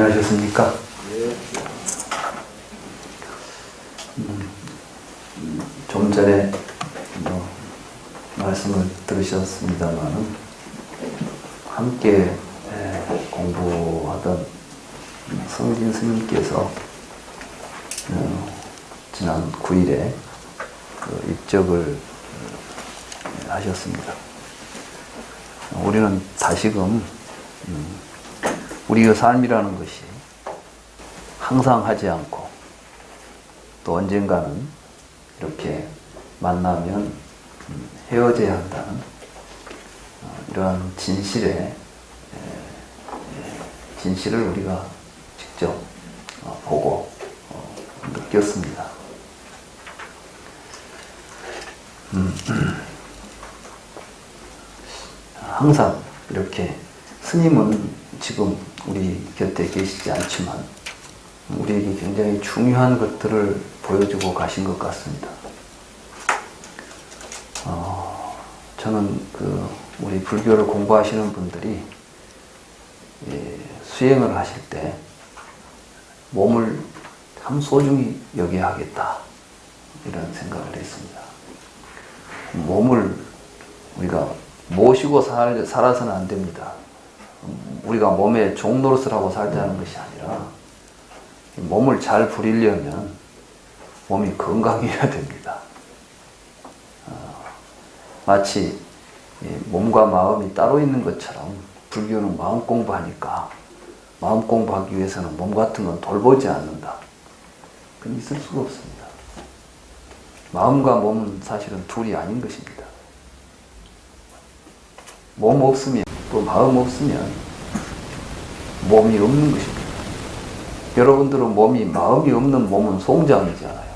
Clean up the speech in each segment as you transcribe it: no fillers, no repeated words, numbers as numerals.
안녕하셨습니까? 예. 좀 전에 말씀을 들으셨습니다만 함께 공부하던 성진 스님께서 지난 9일에 입적을 하셨습니다. 우리는 다시금 우리의 삶이라는 것이 항상 하지 않고 또 언젠가는 이렇게 만나면 헤어져야 한다는 이러한 진실을 우리가 직접 보고 느꼈습니다. 항상 이렇게 스님은 지금 우리 곁에 계시지 않지만 우리에게 굉장히 중요한 것들을 보여주고 가신 것 같습니다. 저는 우리 불교를 공부하시는 분들이 수행을 하실 때 몸을 참 소중히 여겨야 하겠다 이런 생각을 했습니다. 몸을 우리가 모시고 살아서는 안 됩니다. 우리가 몸의 종노릇을 하고 살자는 것이 아니라 몸을 잘 부리려면 몸이 건강해야 됩니다. 마치 몸과 마음이 따로 있는 것처럼 불교는 마음 공부하니까 마음 공부하기 위해서는 몸 같은 건 돌보지 않는다. 그건 있을 수가 없습니다. 마음과 몸은 사실은 둘이 아닌 것입니다. 몸 없으면 또 마음 없으면 몸이 없는 것입니다. 여러분들은 마음이 없는 몸은 송장이잖아요.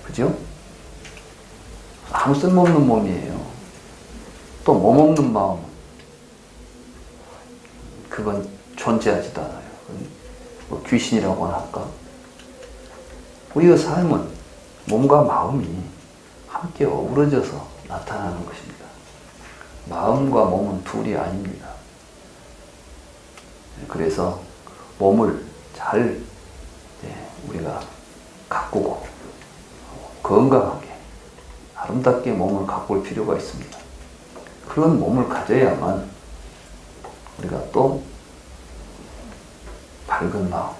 그죠? 아무 쓸모없는 몸이에요. 또 몸 없는 마음은 그건 존재하지도 않아요. 뭐 귀신이라고나 할까? 우리의 삶은 몸과 마음이 함께 어우러져서 나타나는 것입니다. 마음과 몸은 둘이 아닙니다. 그래서 몸을 잘 우리가 가꾸고 건강하게 아름답게 몸을 가꿀 필요가 있습니다. 그런 몸을 가져야만 우리가 또 밝은 마음,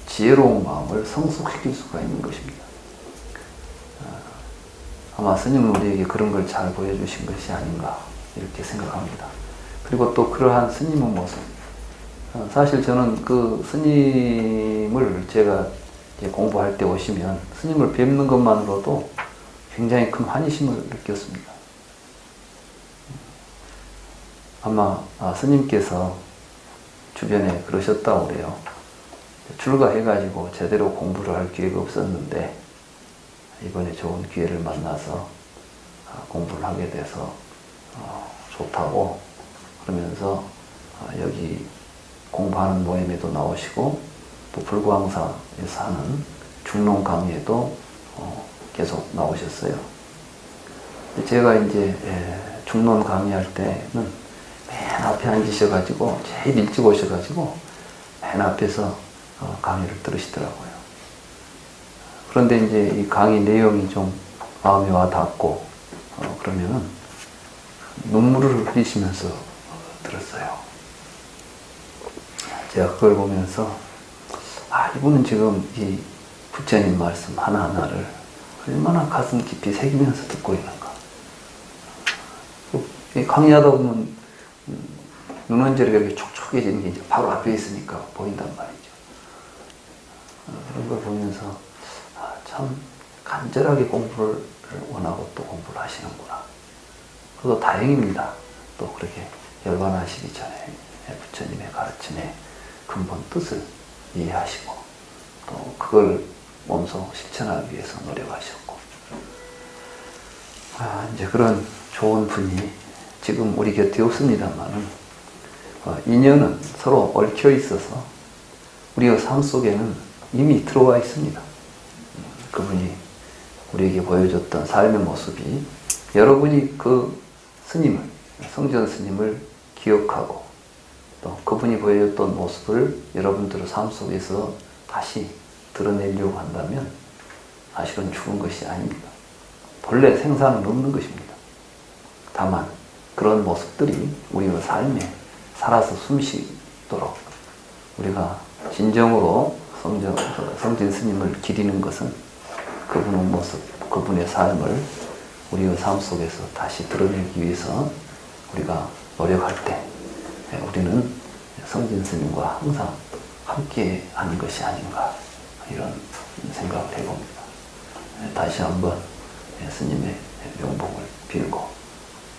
지혜로운 마음을 성숙시킬 수가 있는 것입니다. 아마 스님은 우리에게 그런 걸 잘 보여주신 것이 아닌가 이렇게 생각합니다. 그리고 또 그러한 스님의 모습, 사실 저는 그 스님을 제가 이제 공부할 때 오시면 스님을 뵙는 것만으로도 굉장히 큰 환희심을 느꼈습니다. 아마 스님께서 주변에 그러셨다고 그래요. 출가해가지고 제대로 공부를 할 기회가 없었는데 이번에 좋은 기회를 만나서 공부를 하게 돼서 좋다고 그러면서 여기 공부하는 모임에도 나오시고 또 불광사에서 하는 중론 강의에도 계속 나오셨어요. 제가 이제 중론 강의할 때는 맨 앞에 앉으셔가지고 제일 일찍 오셔가지고 맨 앞에서 강의를 들으시더라고요. 그런데 이제 이 강의 내용이 좀 마음에 와 닿고 그러면은 눈물을 흘리시면서 들었어요. 제가 그걸 보면서 이분은 지금 이 부처님 말씀 하나하나를 얼마나 가슴 깊이 새기면서 듣고 있는가. 강의하다 보면 눈원절이 이렇게 촉촉해지는 게 이제 바로 앞에 있으니까 보인단 말이죠. 그런 걸 보면서 참 간절하게 공부를 원하고 또 공부를 하시는구나. 그것도 다행입니다. 또 그렇게 열반하시기 전에 부처님의 가르침의 근본 뜻을 이해하시고 또 그걸 몸소 실천하기 위해서 노력하셨고 이제 그런 좋은 분이 지금 우리 곁에 없습니다만은 인연은 서로 얽혀 있어서 우리의 삶 속에는 이미 들어와 있습니다. 그분이 우리에게 보여줬던 삶의 모습이 여러분이 그 스님을, 성전 스님을 기억하고 또 그분이 보여줬던 모습을 여러분들의 삶 속에서 다시 드러내려고 한다면 사실은 죽은 것이 아닙니다. 본래 생사는 없는 것입니다. 다만 그런 모습들이 우리의 삶에 살아서 숨쉬도록 우리가 진정으로 성진 스님을 기리는 것은 그분의 모습, 그분의 삶을 우리의 삶 속에서 다시 드러내기 위해서 우리가 노력할 때 우리는 성진 스님과 항상 함께 하는 것이 아닌가 이런 생각을 해봅니다. 다시 한번 스님의 명복을 빌고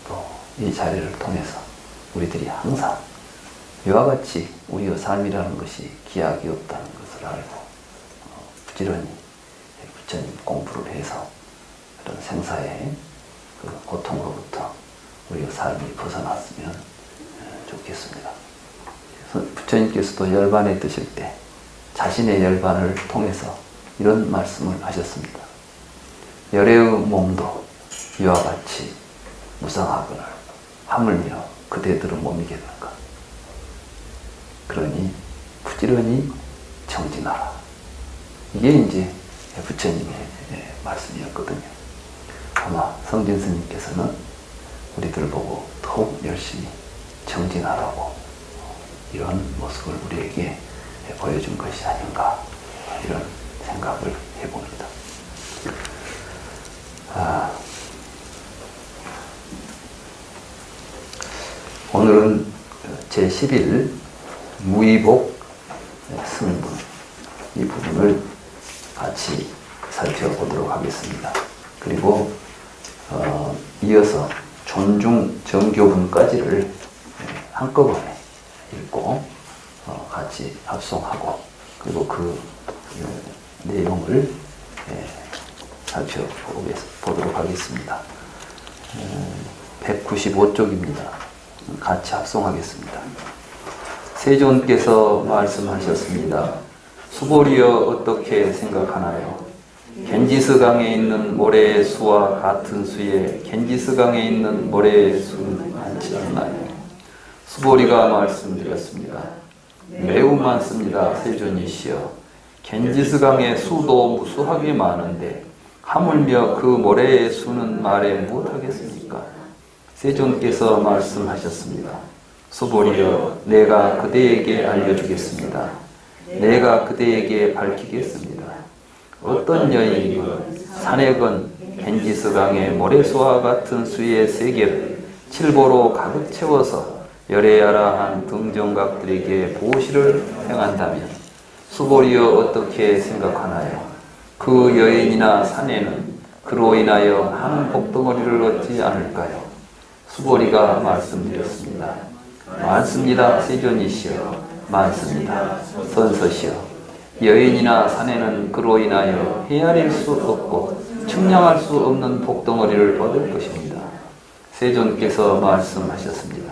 또 이 자리를 통해서 우리들이 항상 이와 같이 우리의 삶이라는 것이 기약이 없다는 것을 알고 부지런히 부처님 공부를 해서 그런 생사의 그 고통으로부터 우리의 삶이 벗어났으면 좋겠습니다. 부처님께서도 열반에 드실 때 자신의 열반을 통해서 이런 말씀을 하셨습니다. 열애의 몸도 이와 같이 무상하거늘 하물며 그대들은 못 이겠는가. 그러니 부지런히 정진하라. 이게 이제 부처님의 말씀이었거든요. 아마 성진 스님께서는 우리들 보고 더욱 열심히 정진하라고 이런 모습을 우리에게 보여준 것이 아닌가 이런 생각을 해봅니다. 오늘은 제11 무의복 승분 이 부분을 같이 살펴보도록 하겠습니다. 그리고 이어서 존중 정교분까지를 한꺼번에 읽고 같이 합송하고 그리고 그 내용을 살펴보도록 하겠습니다. 195쪽입니다. 같이 합송하겠습니다. 세존께서 말씀하셨습니다. 수보리여 어떻게 생각하나요? 겐지스강에 있는 모래의 수와 같은 수에 겐지스강에 있는 모래의 수는 많지 않나요? 수보리가 말씀드렸습니다. 매우 많습니다. 세존이시여. 겐지스강의 수도 무수하게 많은데 하물며 그 모래의 수는 말해 못하겠습니까? 세존께서 말씀하셨습니다. 수보리여 내가 그대에게 알려주겠습니다. 내가 그대에게 밝히겠습니다. 어떤 여인이건 산액은 겐지스강의 모래수와 같은 수의 세계를 칠보로 가득 채워서 열애야라한 등정각들에게 보시를 행한다면 수보리여 어떻게 생각하나요? 그 여인이나 사내는 그로 인하여 많은 복덩어리를 얻지 않을까요? 수보리가 말씀드렸습니다. 많습니다. 세존이시여. 많습니다. 선서시여. 여인이나 사내는 그로 인하여 헤아릴 수 없고 측량할 수 없는 복덩어리를 얻을 것입니다. 세존께서 말씀하셨습니다.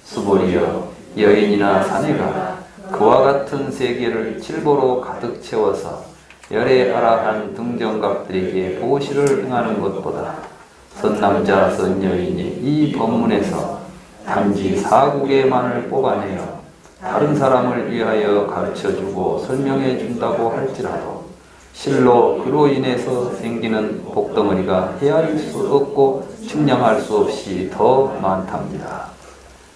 수보리여 여인이나 사내가 그와 같은 세계를 칠보로 가득 채워서 열애 아라한 등정각들에게 보시를 행하는 것보다 선남자 선여인이 이 법문에서 단지 사국에만을 뽑아내어 다른 사람을 위하여 가르쳐주고 설명해 준다고 할지라도 실로 그로 인해서 생기는 복덩어리가 헤아릴 수 없고 측량할 수 없이 더 많답니다.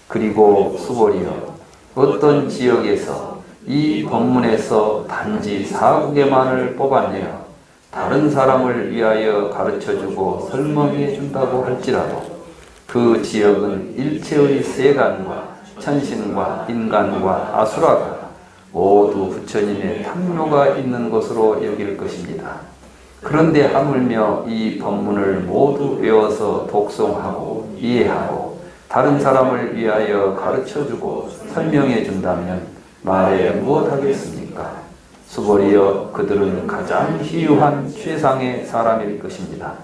그리고 수보리여 어떤 지역에서 이 법문에서 단지 사국에만을 뽑아내어 다른 사람을 위하여 가르쳐주고 설명해 준다고 할지라도 그 지역은 일체의 세간과 천신과 인간과 아수라가 모두 부처님의 탐묘가 있는 것으로 여길 것입니다. 그런데 하물며 이 법문을 모두 외워서 독송하고 이해하고 다른 사람을 위하여 가르쳐주고 설명해 준다면 말해 무엇하겠습니까? 수보리여 그들은 가장 희유한 최상의 사람일 것입니다.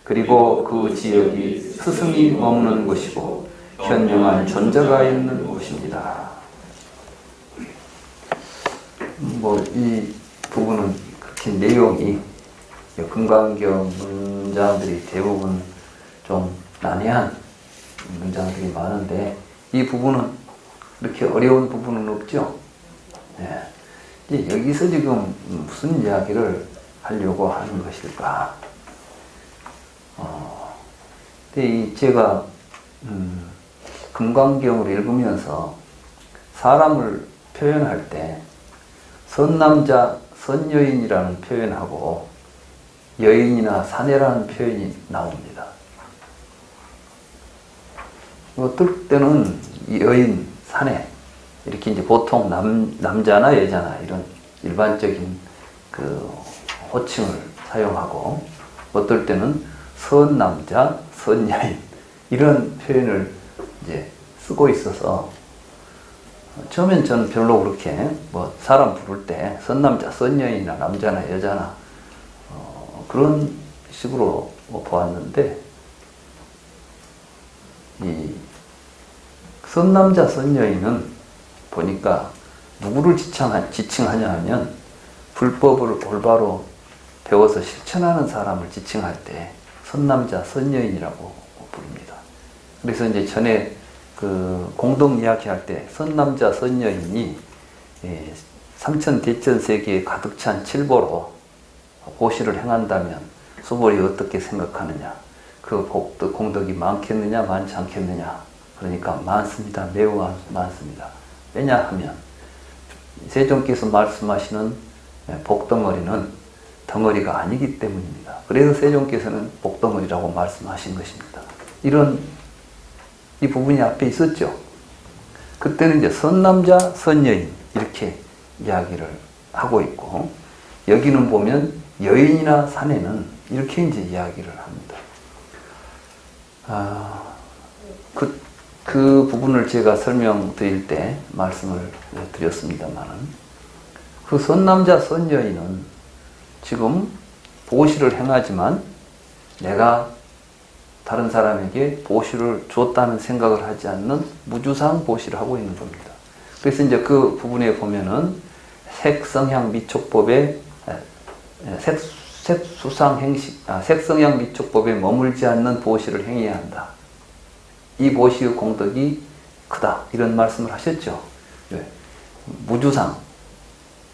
그리고 그 지역이 스승이 머무는 곳이고 현명한 존재가 있는 곳입니다. 이 부분은 그렇게 내용이 금강경 문장들이 대부분 좀 난해한 문장들이 많은데 이 부분은 그렇게 어려운 부분은 없죠. 예. 이제 여기서 지금 무슨 이야기를 하려고 하는 것일까? 근데 제가 금강경을 읽으면서 사람을 표현할 때 선남자, 선여인이라는 표현하고 여인이나 사내라는 표현이 나옵니다. 어떨 때는 여인, 사내 이렇게 이제 보통 남자나 여자나 이런 일반적인 그 호칭을 사용하고 어떨 때는 선남자, 선여인 이런 표현을 이제 쓰고 있어서 처음엔 저는 별로 그렇게 뭐 사람 부를 때 선남자, 선여인이나 남자나 여자나 그런 식으로 보았는데 이 선남자, 선여인은 보니까 누구를 지칭하냐 하면 불법을 올바로 배워서 실천하는 사람을 지칭할 때 선남자, 선여인이라고 부릅니다. 그래서 이제 전에 그 공동 이야기할 때 선남자, 선여인이 삼천대천세계에 가득 찬 칠보로 보시를 행한다면 수벌이 어떻게 생각하느냐, 그 복덕, 공덕이 많겠느냐, 많지 않겠느냐. 그러니까 많습니다. 매우 많습니다. 왜냐 하면 세종께서 말씀하시는 복덩어리는 덩어리가 아니기 때문입니다. 그래서 세종께서는 복덩어리라고 말씀하신 것입니다. 이 부분이 앞에 있었죠. 그때는 이제 선남자, 선여인 이렇게 이야기를 하고 있고 여기는 보면 여인이나 사내는 이렇게 이제 이야기를 합니다. 그 부분을 제가 설명드릴 때 말씀을 드렸습니다만은 그 선남자, 선여인은 지금 보시를 행하지만 내가 다른 사람에게 보시를 줬다는 생각을 하지 않는 무주상 보시를 하고 있는 겁니다. 그래서 이제 그 부분에 보면은 색성향 미촉법의 색성향 미촉법에 머물지 않는 보시를 행해야 한다. 이 보시의 공덕이 크다. 이런 말씀을 하셨죠. 네. 무주상,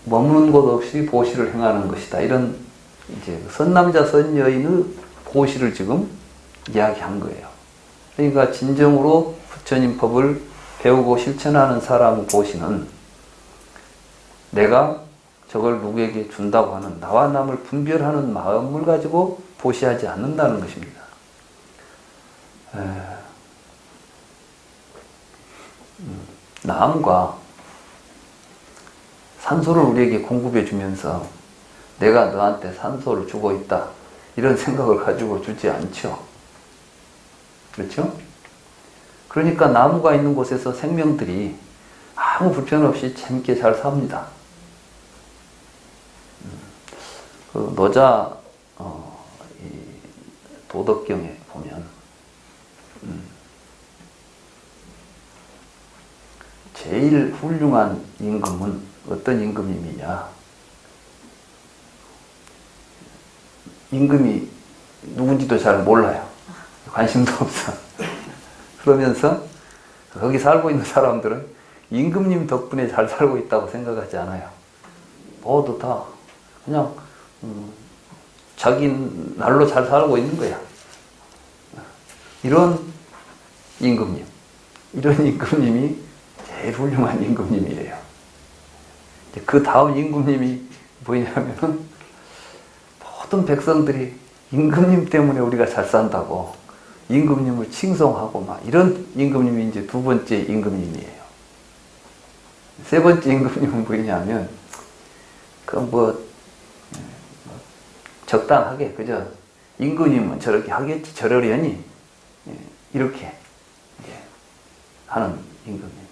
머무는 곳 없이 보시를 행하는 것이다. 이런 이제 선남자, 선여인의 보시를 지금 이야기한 거예요. 그러니까 진정으로 부처님 법을 배우고 실천하는 사람의 보시는 내가 저걸 누구에게 준다고 하는 나와 남을 분별하는 마음을 가지고 보시하지 않는다는 것입니다. 남과 산소를 우리에게 공급해 주면서 내가 너한테 산소를 주고 있다 이런 생각을 가지고 주지 않죠. 그렇죠? 그러니까 나무가 있는 곳에서 생명들이 아무 불편 없이 재밌게 잘 삽니다. 그 노자 이 도덕경에 보면 제일 훌륭한 임금은 어떤 임금님이냐? 임금이 누군지도 잘 몰라요. 관심도 없어. 그러면서 거기 살고 있는 사람들은 임금님 덕분에 잘 살고 있다고 생각하지 않아요. 모두 다 그냥 자기 날로 잘 살고 있는 거야. 이런 임금님이 제일 훌륭한 임금님이에요. 그 다음 임금님이 뭐냐면은 모든 백성들이 임금님 때문에 우리가 잘 산다고 임금님을 칭송하고 막 이런 임금님이 이제 두 번째 임금님이에요. 세 번째 임금님은 뭐냐면 적당하게 그저 임금님은 저렇게 하겠지 저러려니 이렇게 하는 임금님.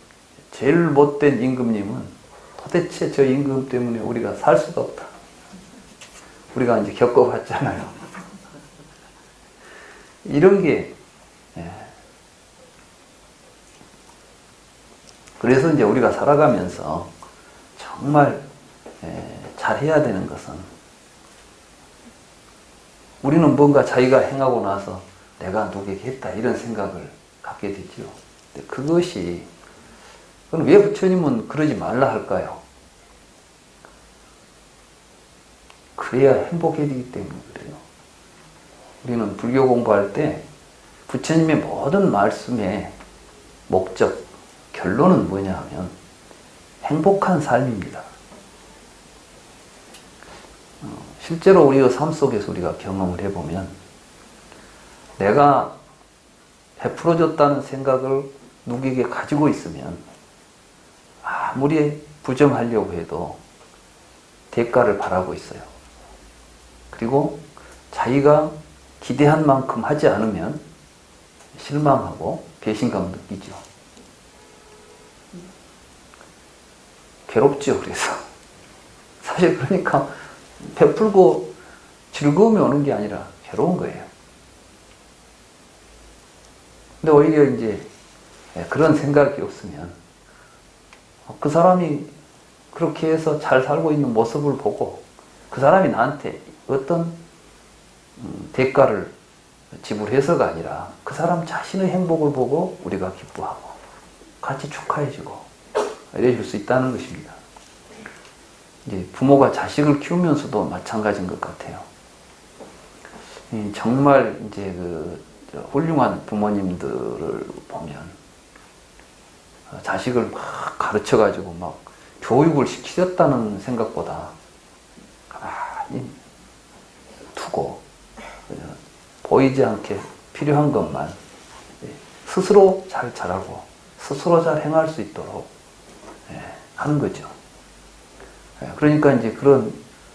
제일 못된 임금님은 도대체 저 임금 때문에 우리가 살 수가 없다. 우리가 이제 겪어봤잖아요. 이런 게 그래서 이제 우리가 살아가면서 정말 잘해야 되는 것은 우리는 뭔가 자기가 행하고 나서 내가 누구에게 했다 이런 생각을 갖게 되죠. 그것이 그럼 왜 부처님은 그러지 말라 할까요? 그래야 행복해지기 때문에 그래요. 우리는 불교 공부할 때 부처님의 모든 말씀의 목적, 결론은 뭐냐 하면 행복한 삶입니다. 실제로 우리의 삶 속에서 우리가 경험을 해보면 내가 베풀어줬다는 생각을 누구에게 가지고 있으면 아무리 부정하려고 해도 대가를 바라고 있어요. 그리고 자기가 기대한 만큼 하지 않으면 실망하고 배신감 느끼죠. 괴롭죠. 그래서 사실 그러니까 베풀고 즐거움이 오는 게 아니라 괴로운 거예요. 근데 오히려 이제 그런 생각이 없으면 그 사람이 그렇게 해서 잘 살고 있는 모습을 보고 그 사람이 나한테 어떤 대가를 지불해서가 아니라 그 사람 자신의 행복을 보고 우리가 기뻐하고 같이 축하해주고 이래줄 수 있다는 것입니다. 이제 부모가 자식을 키우면서도 마찬가지인 것 같아요. 정말 이제 훌륭한 부모님들을 보면 자식을 막 가르쳐가지고 막 교육을 시키셨다는 생각보다 가만히 두고 보이지 않게 필요한 것만 스스로 잘 자라고 스스로 잘 행할 수 있도록 하는 거죠. 그러니까 이제 그런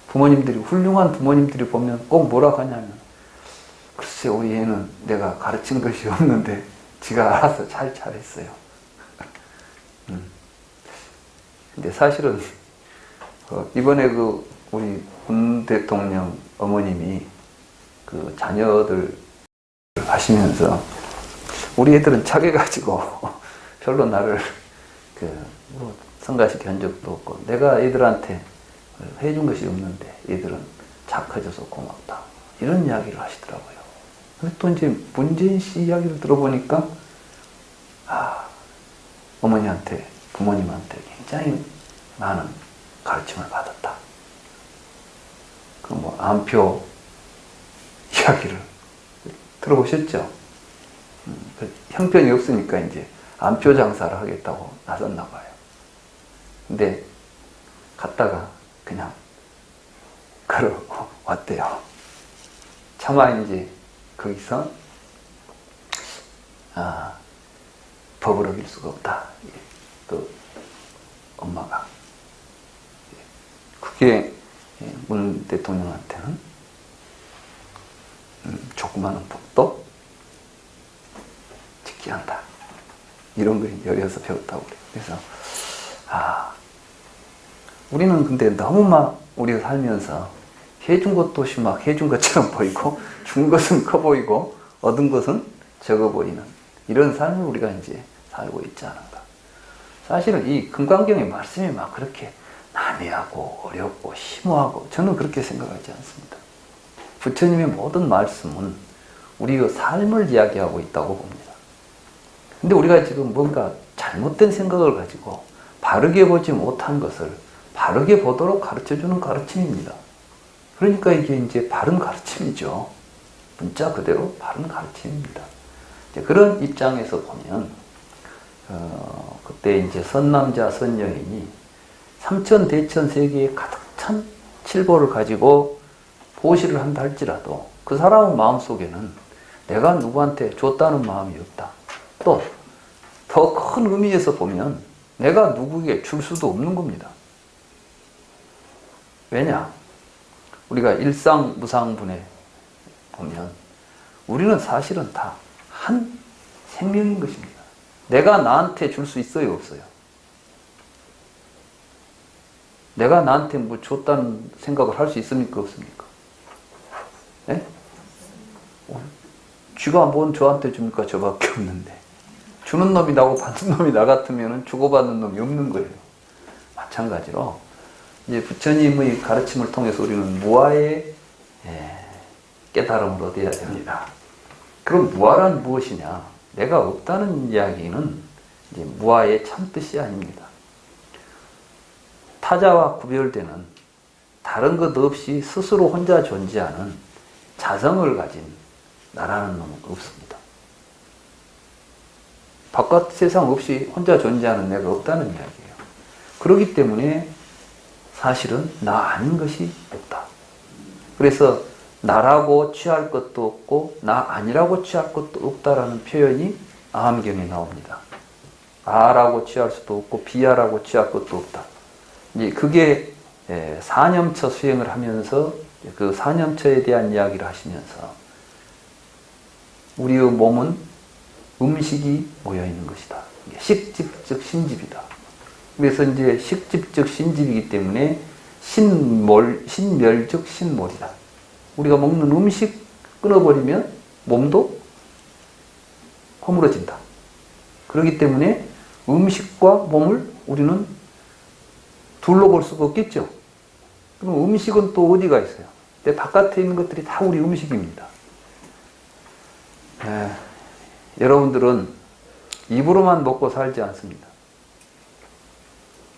부모님들이, 훌륭한 부모님들이 보면 꼭 뭐라고 하냐면, 글쎄 우리 애는 내가 가르친 것이 없는데 지가 알아서 잘 잘했어요. 근데 사실은 이번에 우리 문 대통령 어머님이 자녀들 하시면서 우리 애들은 착해가지고 별로 나를 성가시킨 적도 없고 내가 애들한테 해준 것이 없는데 애들은 착해져서 고맙다 이런 이야기를 하시더라고요. 근데 또 이제 문재인 씨 이야기를 들어보니까 어머니한테 부모님한테 굉장히 많은 가르침을 받았다. 안표 이야기를 들어보셨죠? 형편이 없으니까 이제 안표 장사를 하겠다고 나섰나 봐요. 근데 갔다가 그냥 걸어왔대요. 차마 이제 거기서 법을 어길 수가 없다. 또 엄마가 그게 문 대통령한테는 조그마한 법도 지켜야 한다. 이런 걸 여기서 배웠다고 그래요. 그래서 우리는 근데 너무 우리가 살면서 해준 것도 막 해준 것처럼 보이고 준 것은 커 보이고 얻은 것은 적어 보이는 이런 삶을 우리가 이제 살고 있지 않은가. 사실은 이 금강경의 말씀이 막 그렇게 난해하고 어렵고 심오하고 저는 그렇게 생각하지 않습니다. 부처님의 모든 말씀은 우리의 삶을 이야기하고 있다고 봅니다. 근데 우리가 지금 뭔가 잘못된 생각을 가지고 바르게 보지 못한 것을 바르게 보도록 가르쳐주는 가르침입니다. 그러니까 이게 이제 바른 가르침이죠. 문자 그대로 바른 가르침입니다. 이제 그런 입장에서 보면 그때 이제 선남자 선여인이 삼천대천 세계에 가득 찬 칠보를 가지고 보시를 한다 할지라도 그 사람의 마음속에는 내가 누구한테 줬다는 마음이 없다. 또 더 큰 의미에서 보면 내가 누구에게 줄 수도 없는 겁니다. 왜냐? 우리가 일상무상분에 보면 우리는 사실은 다 한 생명인 것입니다. 내가 나한테 줄 수 있어요, 없어요? 내가 나한테 뭐 줬다는 생각을 할 수 있습니까, 없습니까? 예? 쥐가 뭔 저한테 줍니까? 저밖에 없는데. 주는 놈이 나고 받는 놈이 나 같으면 주고받는 놈이 없는 거예요. 마찬가지로 이제 부처님의 가르침을 통해서 우리는 무아의 깨달음을 얻어야 됩니다. 그럼 무아란 무엇이냐? 내가 없다는 이야기는 이제 무아의 참뜻이 아닙니다. 타자와 구별되는 다른 것 없이 스스로 혼자 존재하는 자성을 가진 나라는 놈은 없습니다. 바깥 세상 없이 혼자 존재하는 내가 없다는 이야기예요. 그렇기 때문에 사실은 나 아닌 것이 없다. 그래서 나라고 취할 것도 없고 나 아니라고 취할 것도 없다라는 표현이 아함경에 나옵니다. 아라고 취할 수도 없고 비아라고 취할 것도 없다. 이제 그게 사념처 수행을 하면서 그 사념처에 대한 이야기를 하시면서 우리의 몸은 음식이 모여 있는 것이다. 식집적 신집이다. 그래서 이제 식집적 신집이기 때문에 신멸적 신몰이다. 우리가 먹는 음식 끊어버리면 몸도 허물어진다. 그렇기 때문에 음식과 몸을 우리는 둘로 볼 수가 없겠죠. 그럼 음식은 또 어디가 있어요? 내 바깥에 있는 것들이 다 우리 음식입니다. 여러분들은 입으로만 먹고 살지 않습니다.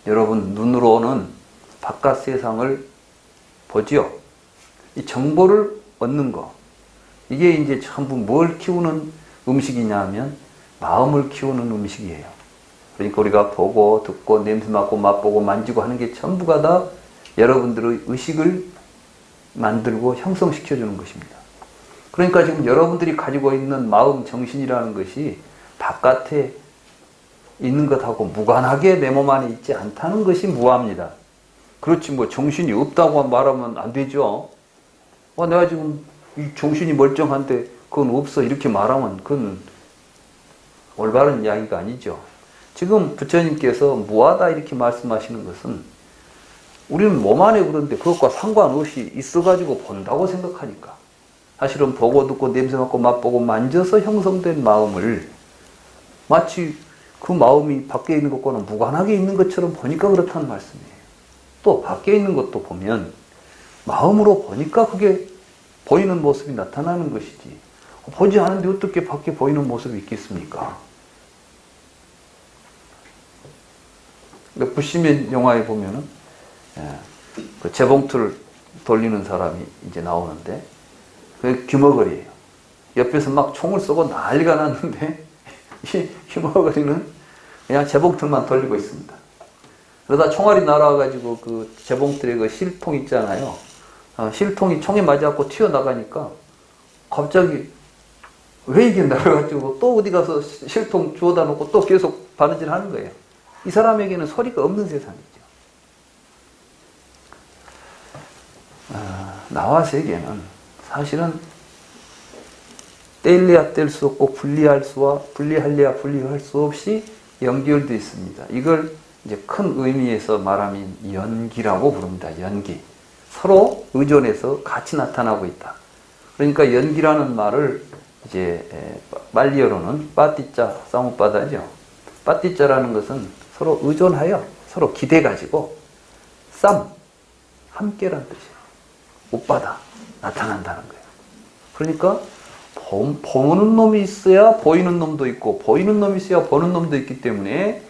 여러분 눈으로는 바깥 세상을 보지요. 이 정보를 얻는 거, 이게 이제 전부 뭘 키우는 음식이냐 하면 마음을 키우는 음식이에요. 그러니까 우리가 보고 듣고 냄새 맡고 맛보고 만지고 하는 게 전부가 다 여러분들의 의식을 만들고 형성시켜주는 것입니다. 그러니까 지금 여러분들이 가지고 있는 마음, 정신이라는 것이 바깥에 있는 것하고 무관하게 내 몸 안에 있지 않다는 것이 무아입니다. 그렇지 뭐 정신이 없다고 말하면 안 되죠. 내가 지금 이 정신이 멀쩡한데 그건 없어 이렇게 말하면 그건 올바른 이야기가 아니죠. 지금 부처님께서 무하다 이렇게 말씀하시는 것은 우리는 몸 안에 그런데 그것과 상관없이 있어가지고 본다고 생각하니까 사실은 보고 듣고 냄새 맡고 맛보고 만져서 형성된 마음을 마치 그 마음이 밖에 있는 것과는 무관하게 있는 것처럼 보니까 그렇다는 말씀이에요. 또 밖에 있는 것도 보면 마음으로 보니까 그게 보이는 모습이 나타나는 것이지 보지 않은데 어떻게 밖에 보이는 모습이 있겠습니까? 불시민 영화에 보면은 그 재봉틀을 돌리는 사람이 이제 나오는데 그 귀머거리예요. 옆에서 막 총을 쏘고 난리가 났는데 이 귀머거리는 그냥 재봉틀만 돌리고 있습니다. 그러다 총알이 날아와가지고 그 재봉틀에 그 실통 있잖아요. 실통이 총에 맞아갖고 튀어나가니까 갑자기 왜 이게 날아가지고 또 어디 가서 실통 주워다 놓고 또 계속 바느질 하는 거예요. 이 사람에게는 소리가 없는 세상이죠. 나와 세계는 사실은 떼일래야 뗄 수 없고 분리할 수와 분리할래야 분리할 수 없이 연결되어 있습니다. 이걸 이제 큰 의미에서 말하면 연기라고 부릅니다. 연기. 서로 의존해서 같이 나타나고 있다. 그러니까 연기라는 말을 이제 말리어로는 빠띠자 쌍우빠다죠. 빠띠자라는 것은 서로 의존하여 서로 기대 가지고 함께란 뜻이에요. 오빠다 나타난다는 거예요. 그러니까 보는 놈이 있어야 보이는 놈도 있고 보이는 놈이 있어야 보는 놈도 있기 때문에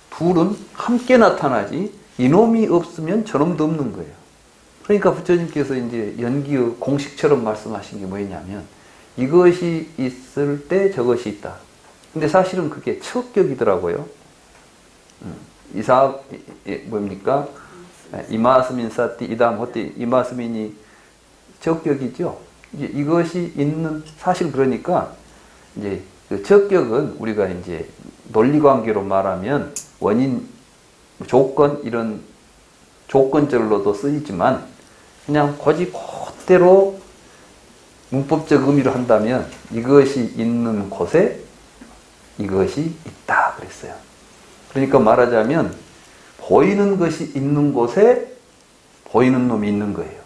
둘은 함께 나타나지 이놈이 없으면 저놈도 없는 거예요. 그러니까 부처님께서 이제 연기의 공식처럼 말씀하신 게 뭐냐면 이것이 있을 때 저것이 있다. 근데 사실은 그게 처격이더라고요. 뭡니까? 이마스민 사띠 이담 호띠 이마스민이 적격이죠. 이것이 있는 사실 그러니까 이제 그 적격은 우리가 이제 논리관계로 말하면 원인, 조건 이런 조건절로도 쓰이지만 그냥 고지 그대로 문법적 의미로 한다면 이것이 있는 곳에 이것이 있다 그랬어요. 그러니까 말하자면 보이는 것이 있는 곳에 보이는 놈이 있는 거예요.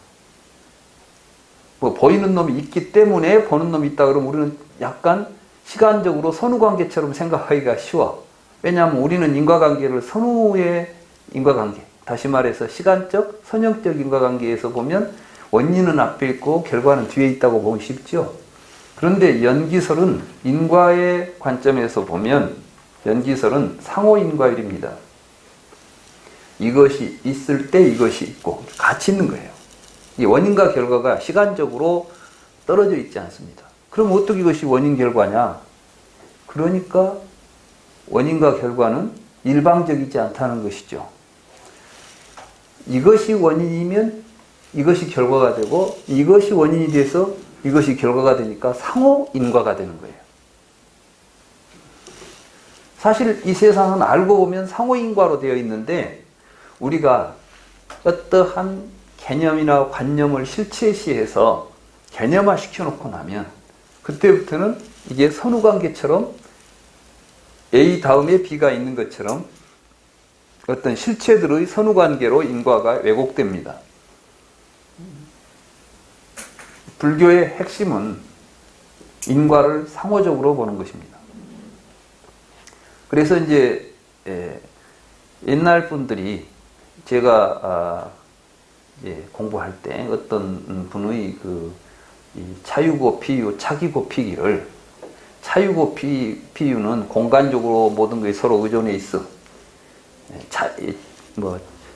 뭐 보이는 놈이 있기 때문에 보는 놈이 있다 그러면 우리는 약간 시간적으로 선후관계처럼 생각하기가 쉬워. 왜냐하면 우리는 인과관계를 선후의 인과관계, 다시 말해서 시간적, 선형적 인과관계에서 보면 원인은 앞에 있고 결과는 뒤에 있다고 보기 쉽죠. 그런데 연기설은 인과의 관점에서 보면 연기설은 상호인과율입니다. 이것이 있을 때 이것이 있고 같이 있는 거예요. 이 원인과 결과가 시간적으로 떨어져 있지 않습니다. 그럼 어떻게 이것이 원인 결과냐? 그러니까 원인과 결과는 일방적이지 않다는 것이죠. 이것이 원인이면 이것이 결과가 되고 이것이 원인이 돼서 이것이 결과가 되니까 상호인과가 되는 거예요. 사실 이 세상은 알고 보면 상호인과로 되어 있는데 우리가 어떠한 개념이나 관념을 실체시해서 개념화 시켜놓고 나면 그때부터는 이게 선후관계처럼 A 다음에 B가 있는 것처럼 어떤 실체들의 선후관계로 인과가 왜곡됩니다. 불교의 핵심은 인과를 상호적으로 보는 것입니다. 그래서 이제 옛날 분들이 제가 공부할 때 어떤 분의 이 차유고 피유, 차기고 피기를 차유고 피유는 공간적으로 모든 것이 서로 의존해 있어.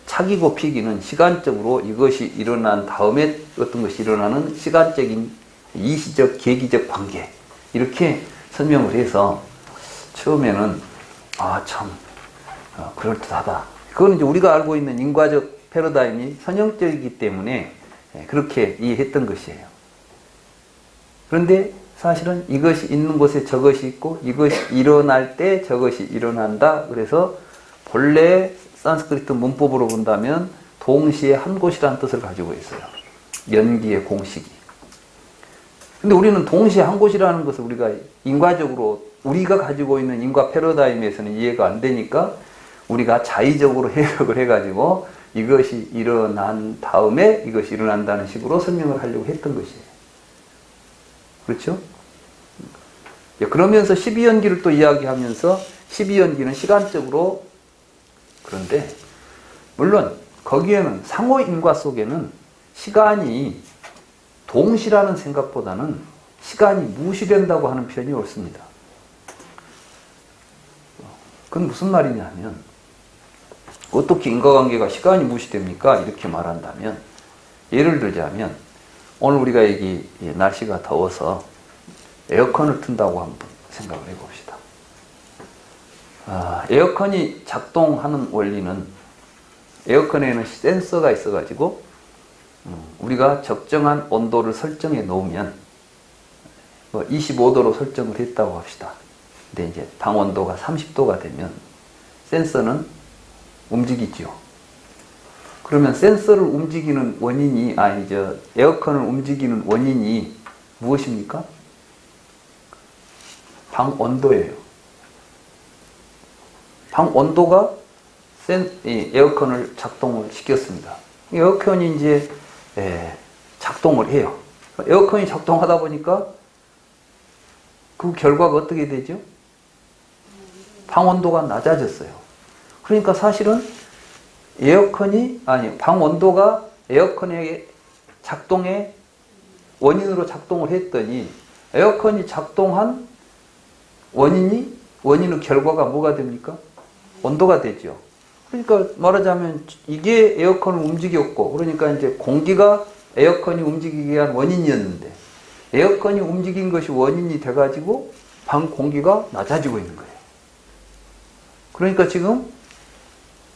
차기고 피기는 시간적으로 이것이 일어난 다음에 어떤 것이 일어나는 시간적인 이시적, 계기적 관계 이렇게 설명을 해서 처음에는 참 그럴듯하다. 그건 이제 우리가 알고 있는 인과적 패러다임이 선형적이기 때문에 그렇게 이해했던 것이에요. 그런데 사실은 이것이 있는 곳에 저것이 있고 이것이 일어날 때 저것이 일어난다. 그래서 본래 산스크리트 문법으로 본다면 동시에 한 곳이라는 뜻을 가지고 있어요. 연기의 공식이. 근데 우리는 동시에 한 곳이라는 것을 우리가 인과적으로 우리가 가지고 있는 인과 패러다임에서는 이해가 안 되니까 우리가 자의적으로 해석을 해가지고 이것이 일어난 다음에 이것이 일어난다는 식으로 설명을 하려고 했던 것이에요. 그렇죠? 그러면서 12연기를 또 이야기하면서 12연기는 시간적으로 그런데 물론 거기에는 상호인과 속에는 시간이 동시라는 생각보다는 시간이 무시된다고 하는 표현이 옳습니다. 그건 무슨 말이냐 하면 어떻게 인과관계가 시간이 무시됩니까? 이렇게 말한다면 예를 들자면 오늘 우리가 여기 날씨가 더워서 에어컨을 튼다고 한번 생각을 해봅시다. 에어컨이 작동하는 원리는 에어컨에는 센서가 있어가지고 우리가 적정한 온도를 설정해 놓으면 25도로 설정을 했다고 합시다. 근데 이제 방 온도가 30도가 되면 센서는 움직이죠. 그러면 센서를 움직이는 원인이 에어컨을 움직이는 원인이 무엇입니까? 방 온도예요. 방 온도가 에어컨을 작동을 시켰습니다. 에어컨이 이제 작동을 해요. 에어컨이 작동하다 보니까 그 결과가 어떻게 되죠? 방 온도가 낮아졌어요. 그러니까 사실은 방 온도가 에어컨의 작동의 원인으로 작동을 했더니 에어컨이 작동한 원인의 결과가 뭐가 됩니까? 온도가 되죠. 그러니까 말하자면 이게 에어컨을 움직였고, 그러니까 이제 공기가 에어컨이 움직이게 한 원인이었는데, 에어컨이 움직인 것이 원인이 돼가지고 방 공기가 낮아지고 있는 거예요.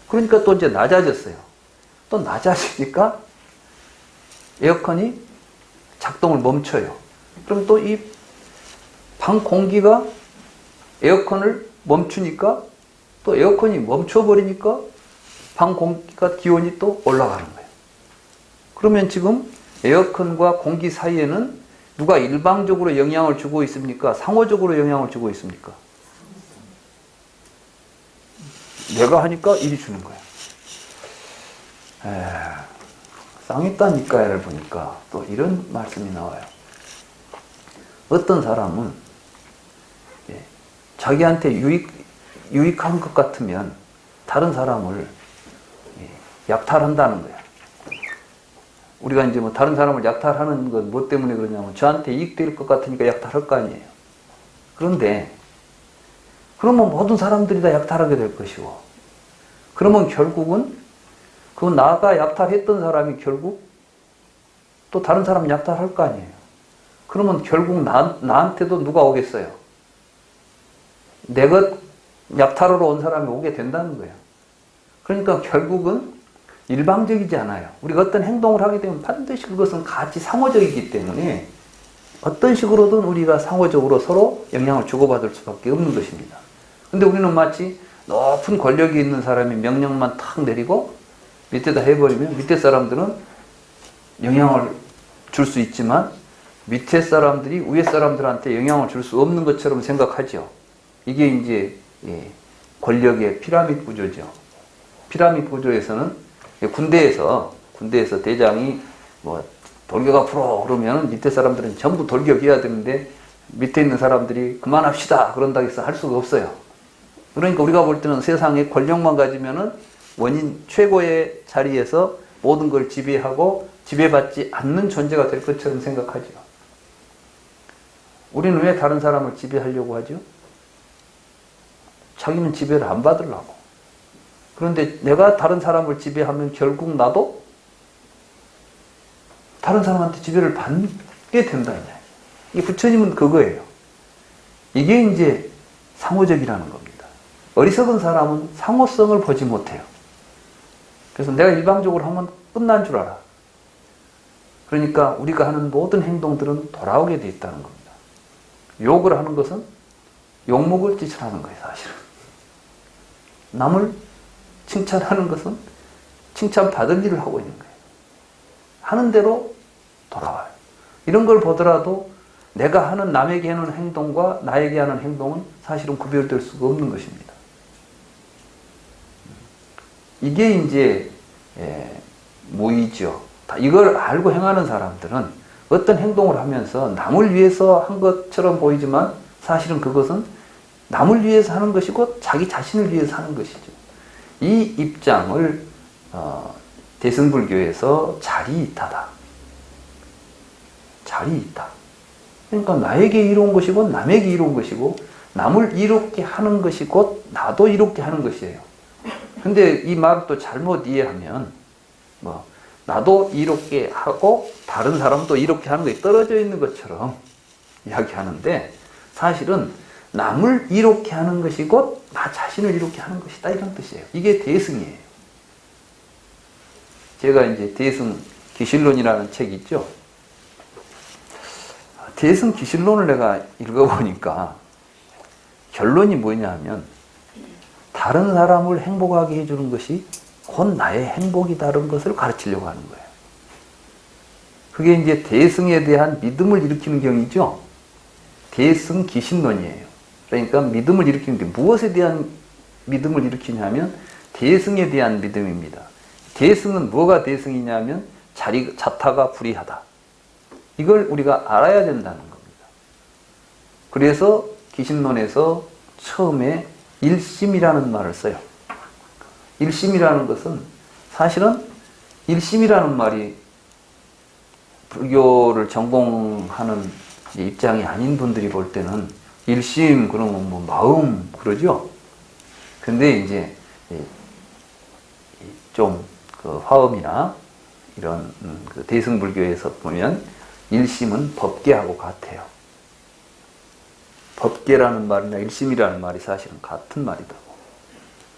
그러니까 또 이제 낮아졌어요. 또 낮아지니까 에어컨이 작동을 멈춰요. 그럼 또 이 방 공기가 에어컨을 멈추니까 또 에어컨이 멈춰버리니까 방 공기가 기온이 또 올라가는 거예요. 그러면 지금 에어컨과 공기 사이에는 누가 일방적으로 영향을 주고 있습니까? 상호적으로 영향을 주고 있습니까? 내가 하니까 이리 주는 거예요. 쌍있다니까를 보니까 또 이런 말씀이 나와요. 어떤 사람은 자기한테 유익한 것 같으면 다른 사람을 약탈한다는 거야. 우리가 이제 다른 사람을 약탈하는 건 뭐 때문에 그러냐면 저한테 이익될 것 같으니까 약탈할 거 아니에요. 그런데 그러면 모든 사람들이 다 약탈하게 될 것이고, 그러면 결국은 그 나가 약탈했던 사람이 결국 또 다른 사람 약탈할 거 아니에요. 그러면 결국 나한테도 누가 오겠어요? 내가 약탈하러 온 사람이 오게 된다는 거예요. 그러니까 결국은 일방적이지 않아요. 우리가 어떤 행동을 하게 되면 반드시 그것은 같이 상호적이기 때문에 어떤 식으로든 우리가 상호적으로 서로 영향을 주고받을 수밖에 없는 것입니다. 근데 우리는 마치 높은 권력이 있는 사람이 명령만 탁 내리고 밑에다 해버리면 밑에 사람들은 영향을 줄 수 있지만 밑에 사람들이 위에 사람들한테 영향을 줄 수 없는 것처럼 생각하죠. 이게 이제 권력의 피라미드 구조죠. 피라미드 구조에서는 군대에서 대장이 뭐 돌격 앞으로 그러면 밑에 사람들은 전부 돌격해야 되는데 밑에 있는 사람들이 그만합시다 그런다고 해서 할 수가 없어요. 그러니까 우리가 볼 때는 세상에 권력만 가지면은 원인 최고의 자리에서 모든 걸 지배하고 지배받지 않는 존재가 될 것처럼 생각하죠. 우리는 왜 다른 사람을 지배하려고 하죠? 자기는 지배를 안 받으려고. 그런데 내가 다른 사람을 지배하면 결국 나도 다른 사람한테 지배를 받게 된다. 이 부처님은 그거예요. 이게 이제 상호적이라는 겁니다. 어리석은 사람은 상호성을 보지 못해요. 그래서 내가 일방적으로 하면 끝난 줄 알아. 그러니까 우리가 하는 모든 행동들은 돌아오게 돼 있다는 겁니다. 욕을 하는 것은 욕먹을 짓을 하는 거예요, 사실은. 남을 칭찬하는 것은 칭찬받을 일을 하고 있는 거예요. 하는 대로 돌아와요. 이런 걸 보더라도 내가 하는 남에게 하는 행동과 나에게 하는 행동은 사실은 구별될 수가 없는 것입니다. 이게 이제 무의죠. 이걸 알고 행하는 사람들은 어떤 행동을 하면서 남을 위해서 한 것처럼 보이지만 사실은 그것은 남을 위해서 하는 것이고 자기 자신을 위해서 하는 것이죠. 이 입장을 대승불교에서 자리이타다. 자리이타. 그러니까 나에게 이로운 것이 곧 남에게 이로운 것이고 남을 이롭게 하는 것이 곧 나도 이롭게 하는 것이에요. 근데 이 말을 또 잘못 이해하면 나도 이롭게 하고 다른 사람도 이롭게 하는 것이 떨어져 있는 것처럼 이야기하는데 사실은 남을 이롭게 하는 것이 곧 나 자신을 이롭게 하는 것이다 이런 뜻이에요. 이게 대승이에요. 제가 이제 대승 기실론이라는 책이 있죠. 대승 기실론을 내가 읽어보니까 결론이 뭐냐 하면 다른 사람을 행복하게 해주는 것이 곧 나의 행복이다라는 것을 가르치려고 하는 거예요. 그게 이제 대승에 대한 믿음을 일으키는 경이죠. 대승 기신론이에요. 그러니까 믿음을 일으키는 게 무엇에 대한 믿음을 일으키냐면 대승에 대한 믿음입니다. 대승은 뭐가 대승이냐면 자타가 불이하다. 이걸 우리가 알아야 된다는 겁니다. 그래서 기신론에서 처음에 일심이라는 말을 써요. 일심이라는 것은 사실은 일심이라는 말이 불교를 전공하는 입장이 아닌 분들이 볼 때는 일심 그러면 뭐 마음 그러죠. 근데 이제 좀 그 화엄이나 이런 그 대승불교에서 보면 일심은 법계하고 같아요. 법계라는 말이나 일심이라는 말이 사실은 같은 말이라고.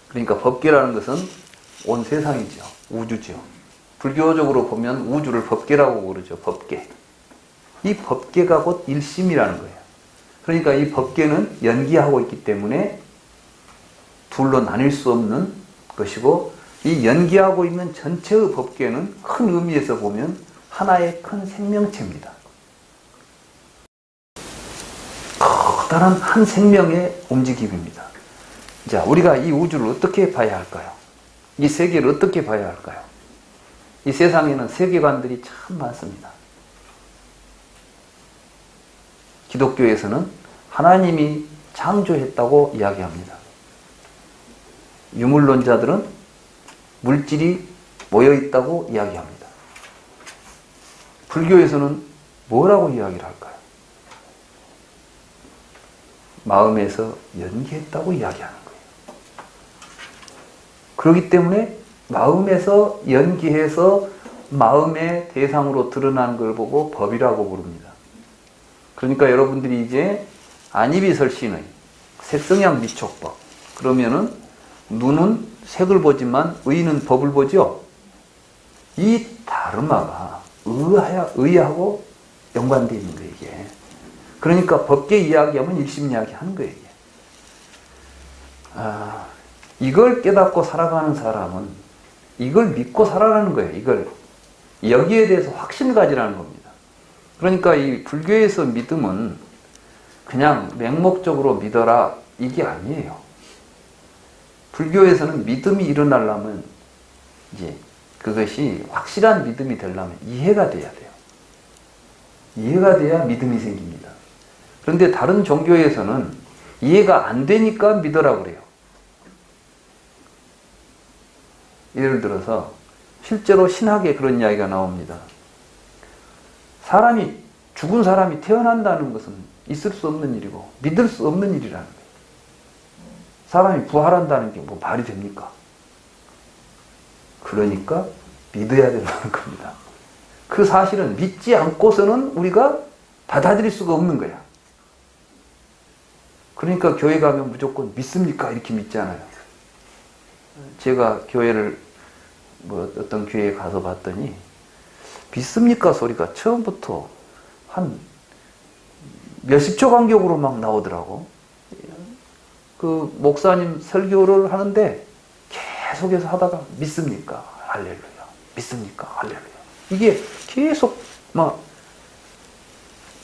그러니까 법계라는 것은 온 세상이죠. 우주죠. 불교적으로 보면 우주를 법계라고 그러죠. 법계. 이 법계가 곧 일심이라는 거예요. 그러니까 이 법계는 연기하고 있기 때문에 둘로 나뉠 수 없는 것이고 이 연기하고 있는 전체의 법계는 큰 의미에서 보면 하나의 큰 생명체입니다. 커다란 한 생명의 움직임입니다. 자, 우리가 이 우주를 어떻게 봐야 할까요? 이 세계를 어떻게 봐야 할까요? 이 세상에는 세계관들이 참 많습니다. 기독교에서는 하나님이 창조했다고 이야기합니다. 유물론자들은 물질이 모여있다고 이야기합니다. 불교에서는 뭐라고 이야기를 할까요? 마음에서 연기했다고 이야기하는 거예요. 그렇기 때문에 마음에서 연기해서 마음의 대상으로 드러난 걸 보고 법이라고 부릅니다. 그러니까 여러분들이 이제 안이비설신의 색성향 미촉법, 그러면은 눈은 색을 보지만 의는 법을 보죠. 이 다르마가 의하고 연관되어 있는 거예요, 이게. 그러니까 법계 이야기하면 일심 이야기 하는 거예요, 이게. 이걸 깨닫고 살아가는 사람은 이걸 믿고 살아가는 거예요, 이걸. 여기에 대해서 확신을 가지라는 겁니다. 그러니까 이 불교에서 믿음은 그냥 맹목적으로 믿어라, 이게 아니에요. 불교에서는 믿음이 일어나려면 이제 그것이 확실한 믿음이 되려면 이해가 돼야 돼요. 이해가 돼야 믿음이 생깁니다. 그런데 다른 종교에서는 이해가 안 되니까 믿으라고 그래요. 예를 들어서 실제로 신학에 그런 이야기가 나옵니다. 죽은 사람이 태어난다는 것은 있을 수 없는 일이고 믿을 수 없는 일이라는 거예요. 사람이 부활한다는 게 뭐 말이 됩니까? 그러니까 믿어야 되는 겁니다. 그 사실은 믿지 않고서는 우리가 받아들일 수가 없는 거야. 그러니까 교회 가면 무조건 믿습니까? 이렇게 믿잖아요. 제가 교회를 어떤 교회에 가서 봤더니 믿습니까? 소리가 처음부터 한 몇십 초 간격으로 막 나오더라고. 그 목사님 설교를 하는데 계속해서 하다가 믿습니까? 할렐루야. 믿습니까? 할렐루야. 이게 계속 막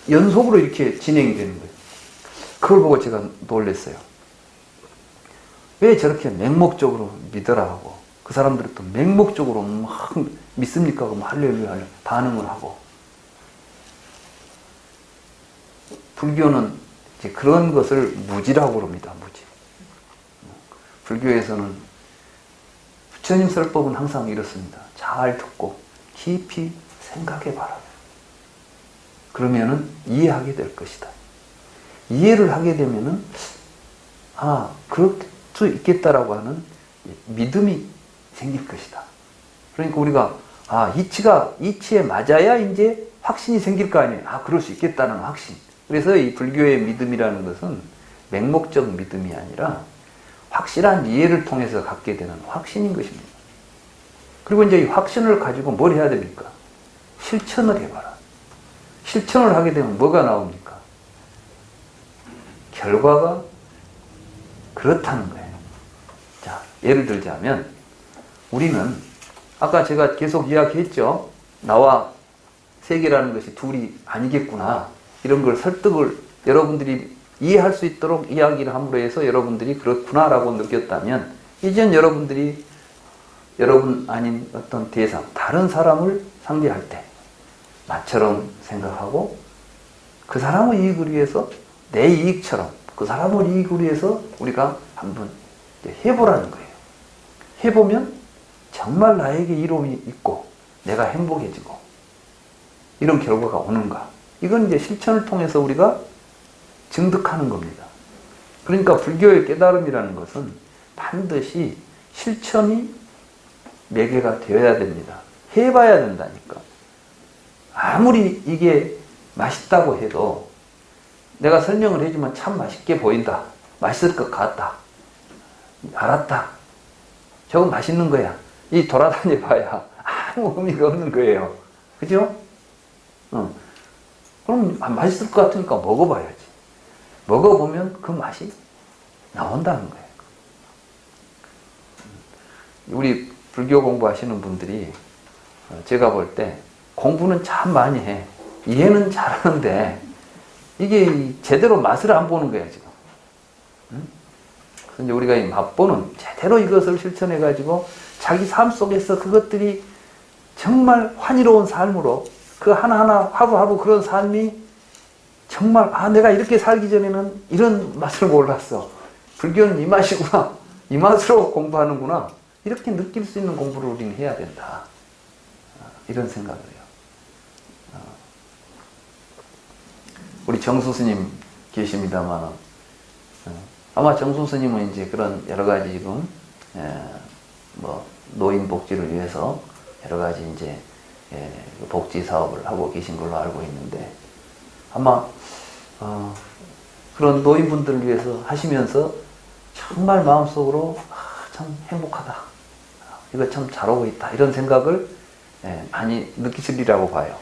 연속으로 이렇게 진행이 되는 거예요. 그걸 보고 제가 놀랐어요. 왜 저렇게 맹목적으로 믿어라 하고 그 사람들이 또 맹목적으로 막 믿습니까? 그럼 할렐루야 반응을 하고. 불교는 이제 그런 것을 무지라고 그럽니다. 무지. 불교에서는 부처님 설법은 항상 이렇습니다. 잘 듣고 깊이 생각해봐라. 그러면은 이해하게 될 것이다. 이해를 하게 되면은 그럴 수 있겠다라고 하는 믿음이 생길 것이다. 그러니까 우리가 이치에 맞아야 이제 확신이 생길 거 아니에요. 그럴 수 있겠다는 확신. 그래서 이 불교의 믿음이라는 것은 맹목적 믿음이 아니라 확실한 이해를 통해서 갖게 되는 확신인 것입니다. 그리고 이제 이 확신을 가지고 뭘 해야 됩니까? 실천을 해봐라. 실천을 하게 되면 뭐가 나옵니까? 결과가 그렇다는 거예요. 자, 예를 들자면 우리는 아까 제가 계속 이야기했죠. 나와 세계라는 것이 둘이 아니겠구나. 이런 걸 설득을 여러분들이 이해할 수 있도록 이야기를 함으로 해서 여러분들이 그렇구나라고 느꼈다면 이젠 여러분들이 여러분 아닌 어떤 대상, 다른 사람을 상대할 때 나처럼 생각하고 그 사람의 이익을 위해서 내 이익처럼 그 사람의 이익을 위해서 우리가 한번 해보라는 거예요. 해보면 정말 나에게 이로움이 있고 내가 행복해지고 이런 결과가 오는가. 이건 이제 실천을 통해서 우리가 증득하는 겁니다. 그러니까 불교의 깨달음이라는 것은 반드시 실천이 매개가 되어야 됩니다. 해봐야 된다니까. 아무리 이게 맛있다고 해도 내가 설명을 해주면 참 맛있게 보인다. 맛있을 것 같다. 알았다. 저건 맛있는 거야. 이 돌아다녀 봐야 아무 의미가 없는 거예요. 그죠? 그럼 맛있을 것 같으니까 먹어봐야지. 먹어보면 그 맛이 나온다는 거예요. 우리 불교 공부하시는 분들이 제가 볼 때 공부는 참 많이 해. 이해는 잘하는데 이게 제대로 맛을 안 보는 거야 지금. 그래서 우리가 이 맛보는 제대로 이것을 실천해가지고 자기 삶 속에서 그것들이 정말 환희로운 삶으로 그 하나하나 하루하루 그런 삶이 정말 내가 이렇게 살기 전에는 이런 맛을 몰랐어. 불교는 이 맛이구나. 이 맛으로 공부하는구나. 이렇게 느낄 수 있는 공부를 우리는 해야 된다. 이런 생각을 해요. 우리 정수 스님 계십니다만 아마 정순 스님은 이제 그런 여러 가지 지금 뭐 노인 복지를 위해서 여러 가지 이제 복지 사업을 하고 계신 걸로 알고 있는데, 아마 그런 노인분들을 위해서 하시면서 정말 마음속으로 참 행복하다, 이거 참 잘하고 있다, 이런 생각을 많이 느끼시리라고 봐요.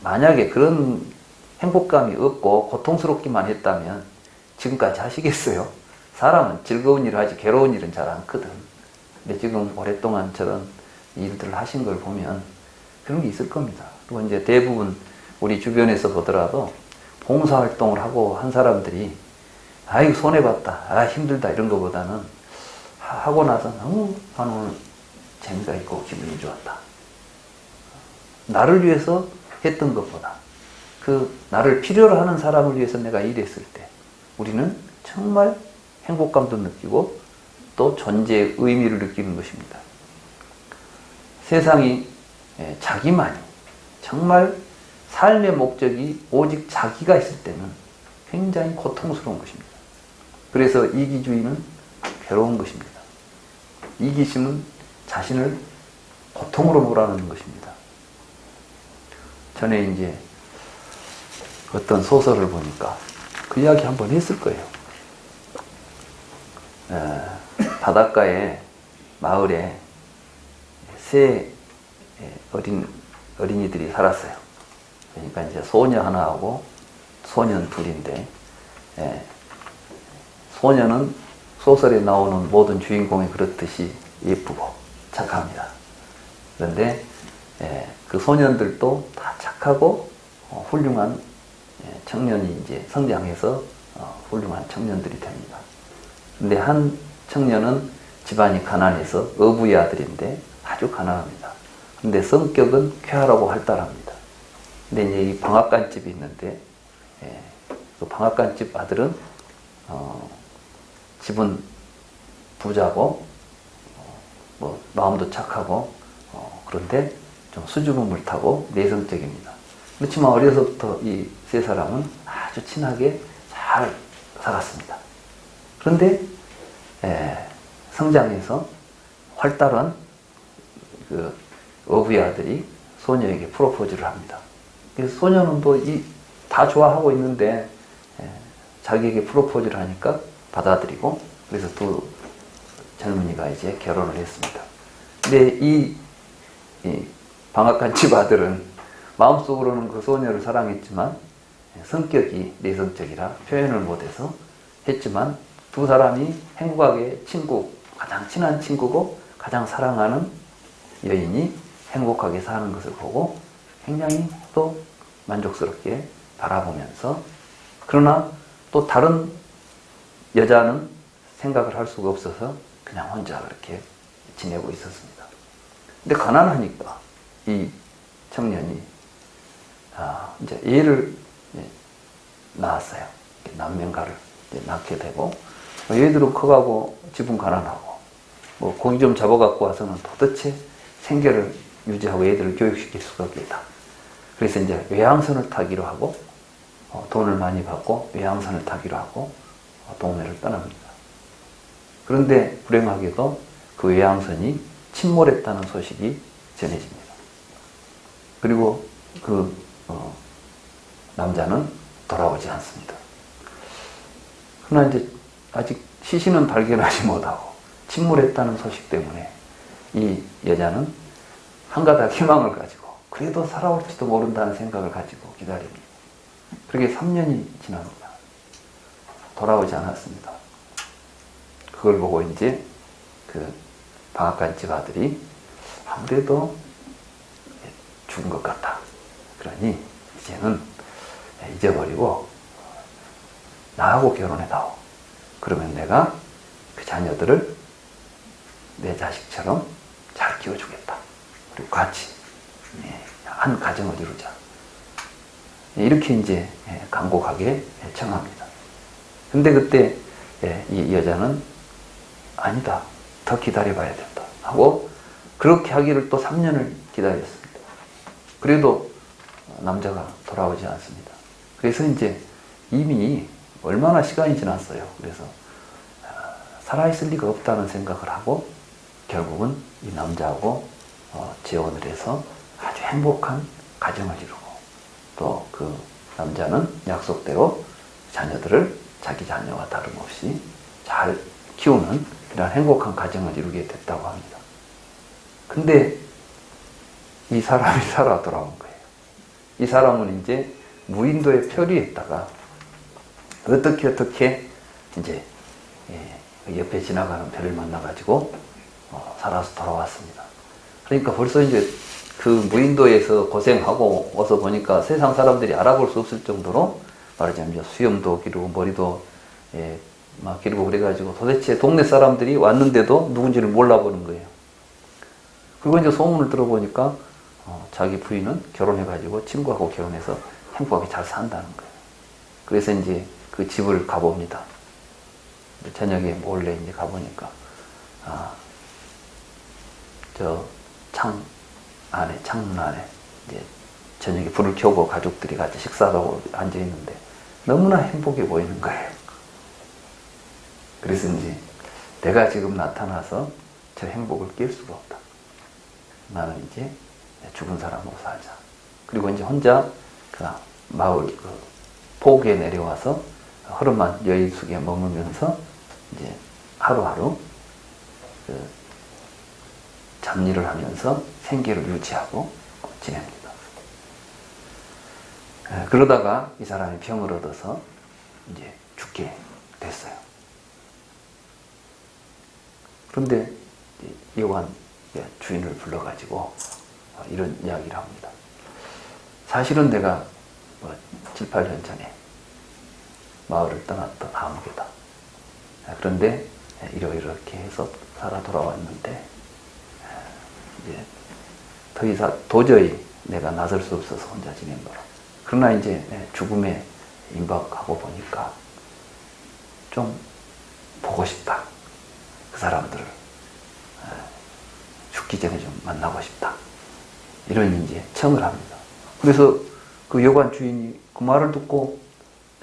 만약에 그런 행복감이 없고 고통스럽기만 했다면 지금까지 하시겠어요? 사람은 즐거운 일을 하지 괴로운 일은 잘 않거든. 근데 지금 오랫동안 저런 일들을 하신 걸 보면 그런 게 있을 겁니다. 그리고 이제 대부분 우리 주변에서 보더라도 봉사활동을 하고 한 사람들이 아이고 손해봤다, 힘들다, 이런 것보다는 하고 나서 너무 오늘 재미가 있고 기분이 좋았다. 나를 위해서 했던 것보다 그 나를 필요로 하는 사람을 위해서 내가 일했을 때 우리는 정말 행복감도 느끼고 또 존재의 의미를 느끼는 것입니다. 세상이 자기만이, 정말 삶의 목적이 오직 자기가 있을 때는 굉장히 고통스러운 것입니다. 그래서 이기주의는 괴로운 것입니다. 이기심은 자신을 고통으로 몰아넣는 것입니다. 전에 이제 어떤 소설을 보니까 그 이야기 한번 했을 거예요. 바닷가에 마을에 세 어린이들이 살았어요. 그러니까 이제 소녀 하나하고 소년 둘인데, 소녀는 소설에 나오는 모든 주인공이 그렇듯이 예쁘고 착합니다. 그런데 그 소년들도 다 착하고 훌륭한 청년이 이제 성장해서 훌륭한 청년들이 됩니다. 근데 한 청년은 집안이 가난해서 어부의 아들인데 아주 가난합니다. 근데 성격은 쾌활하고 활달합니다. 근데 이제 이 방앗간집이 있는데, 그 방앗간집 아들은 집은 부자고 뭐 마음도 착하고 그런데 좀 수줍음을 타고 내성적입니다. 그렇지만 어려서부터 이 세 사람은 아주 친하게 잘 살았습니다. 그런데 성장해서 활달한 그 어부의 아들이 소녀에게 프로포즈를 합니다. 그래서 소녀는 또 다 좋아하고 있는데 자기에게 프로포즈를 하니까 받아들이고, 그래서 두 젊은이가 이제 결혼을 했습니다. 근데 이 방앗간 집 아들은 마음속으로는 그 소녀를 사랑했지만 성격이 내성적이라 표현을 못해서 했지만, 두 사람이 행복하게 가장 친한 친구고 가장 사랑하는 여인이 행복하게 사는 것을 보고 굉장히 또 만족스럽게 바라보면서, 그러나 또 다른 여자는 생각을 할 수가 없어서 그냥 혼자 그렇게 지내고 있었습니다. 근데 가난하니까 이 청년이 이제 애를 낳았어요. 남명가를 낳게 되고, 얘들은 커가고 집은 가난하고 뭐 고기 좀 잡아갖고 와서는 도대체 생계를 유지하고 애들을 교육시킬 수가 없겠다. 그래서 이제 외항선을 타기로 하고 돈을 많이 받고 외항선을 타기로 하고 동네를 떠납니다. 그런데 불행하게도 그 외항선이 침몰했다는 소식이 전해집니다. 그리고 그 남자는 돌아오지 않습니다. 그러나 이제 아직 시신은 발견하지 못하고 침몰했다는 소식 때문에 이 여자는 한 가닥 희망을 가지고 그래도 살아올지도 모른다는 생각을 가지고 기다립니다. 그렇게 3년이 지납니다. 돌아오지 않았습니다. 그걸 보고 이제 그 방앗간 집 아들이 아무래도 죽은 것 같다. 그러니 이제는 잊어버리고 나하고 결혼해다오. 그러면 내가 그 자녀들을 내 자식처럼 잘 키워주겠다. 그리고 같이 한 가정을 이루자. 이렇게 이제 간곡하게 청합니다. 근데 그때 이 여자는 아니다, 더 기다려봐야 된다 하고 그렇게 하기를 또 3년을 기다렸습니다. 그래도 남자가 돌아오지 않습니다. 그래서 이제 이미 얼마나 시간이 지났어요. 그래서 살아있을 리가 없다는 생각을 하고 결국은 이 남자하고 재혼을 해서 아주 행복한 가정을 이루고 또 그 남자는 약속대로 자녀들을 자기 자녀와 다름없이 잘 키우는 이런 행복한 가정을 이루게 됐다고 합니다. 근데 이 사람이 살아 돌아온 거예요. 이 사람은 이제 무인도에 표류했다가 어떻게 이제 옆에 지나가는 배를 만나가지고 살아서 돌아왔습니다. 그러니까 벌써 이제 그 무인도에서 고생하고 와서 보니까 세상 사람들이 알아볼 수 없을 정도로 말하자면 수염도 기르고 머리도 막 기르고 그래가지고 도대체 동네 사람들이 왔는데도 누군지를 몰라보는 거예요. 그리고 이제 소문을 들어보니까 자기 부인은 결혼해가지고 친구하고 결혼해서 행복하게 잘 산다는 거예요. 그래서 이제 그 집을 가봅니다. 저녁에 몰래 이제 가보니까 저 창문 안에 이제 저녁에 불을 켜고 가족들이 같이 식사도 하고 앉아 있는데 너무나 행복해 보이는 거예요. 그래서 이제 내가 지금 나타나서 저 행복을 깰 수가 없다. 나는 이제 죽은 사람으로 살자. 그리고 이제 혼자 그 마을 그 포구에 내려와서 허름한 여인숙에 머물면서 이제 하루하루 그 잡일을 하면서 생계를 유지하고 지냅니다. 그러다가 이 사람이 병을 얻어서 이제 죽게 됐어요. 그런데 요한 주인을 불러가지고 이런 이야기를 합니다. 사실은 내가 7, 8년 전에 마을을 떠났던 아무개다. 그런데 이렇게 해서 살아 돌아왔는데 이제 더 이상 도저히 내가 나설 수 없어서 혼자 지낸 거라. 그러나 이제 죽음에 임박하고 보니까 좀 보고 싶다. 그 사람들을 죽기 전에 좀 만나고 싶다. 이런 이제 청을 합니다. 그래서 그 여관 주인이 그 말을 듣고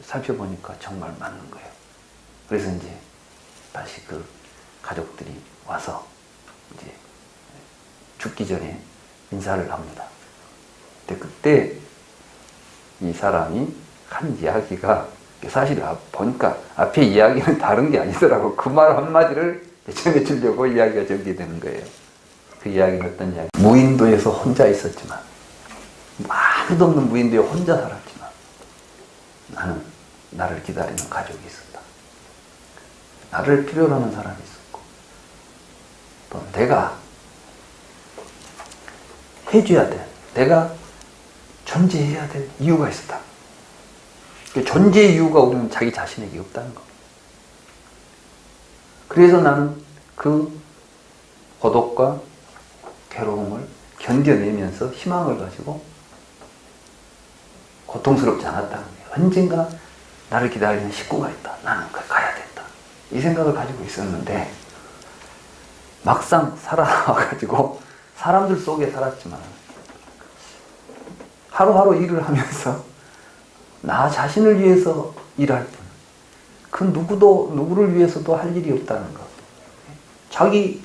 살펴보니까 정말 맞는 거예요. 그래서 이제 다시 그 가족들이 와서 이제 죽기 전에 인사를 합니다. 근데 그때 이 사람이 한 이야기가 사실 보니까 앞에 이야기는 다른 게 아니더라고. 그 말 한마디를 전해주려고 이야기가 전개되는 거예요. 그 이야기는 어떤 이야기? 무인도에서 혼자 있었지만 아무도 없는 무인도에 혼자 살았지만 나는 나를 기다리는 가족이 있었다. 나를 필요로 하는 사람이 있었고 또 내가 해줘야 돼. 내가 존재해야 될 이유가 있었다. 그 존재의 이유가 우리는 자기 자신에게 없다는 거. 그래서 나는 그 고독과 괴로움을 견뎌내면서 희망을 가지고 고통스럽지 않았다는 거예요. 언젠가 나를 기다리는 식구가 있다. 나는 가야 된다. 이 생각을 가지고 있었는데 막상 살아와가지고 사람들 속에 살았지만 하루하루 일을 하면서 나 자신을 위해서 일할 뿐 그 누구를 위해서도 할 일이 없다는 것. 자기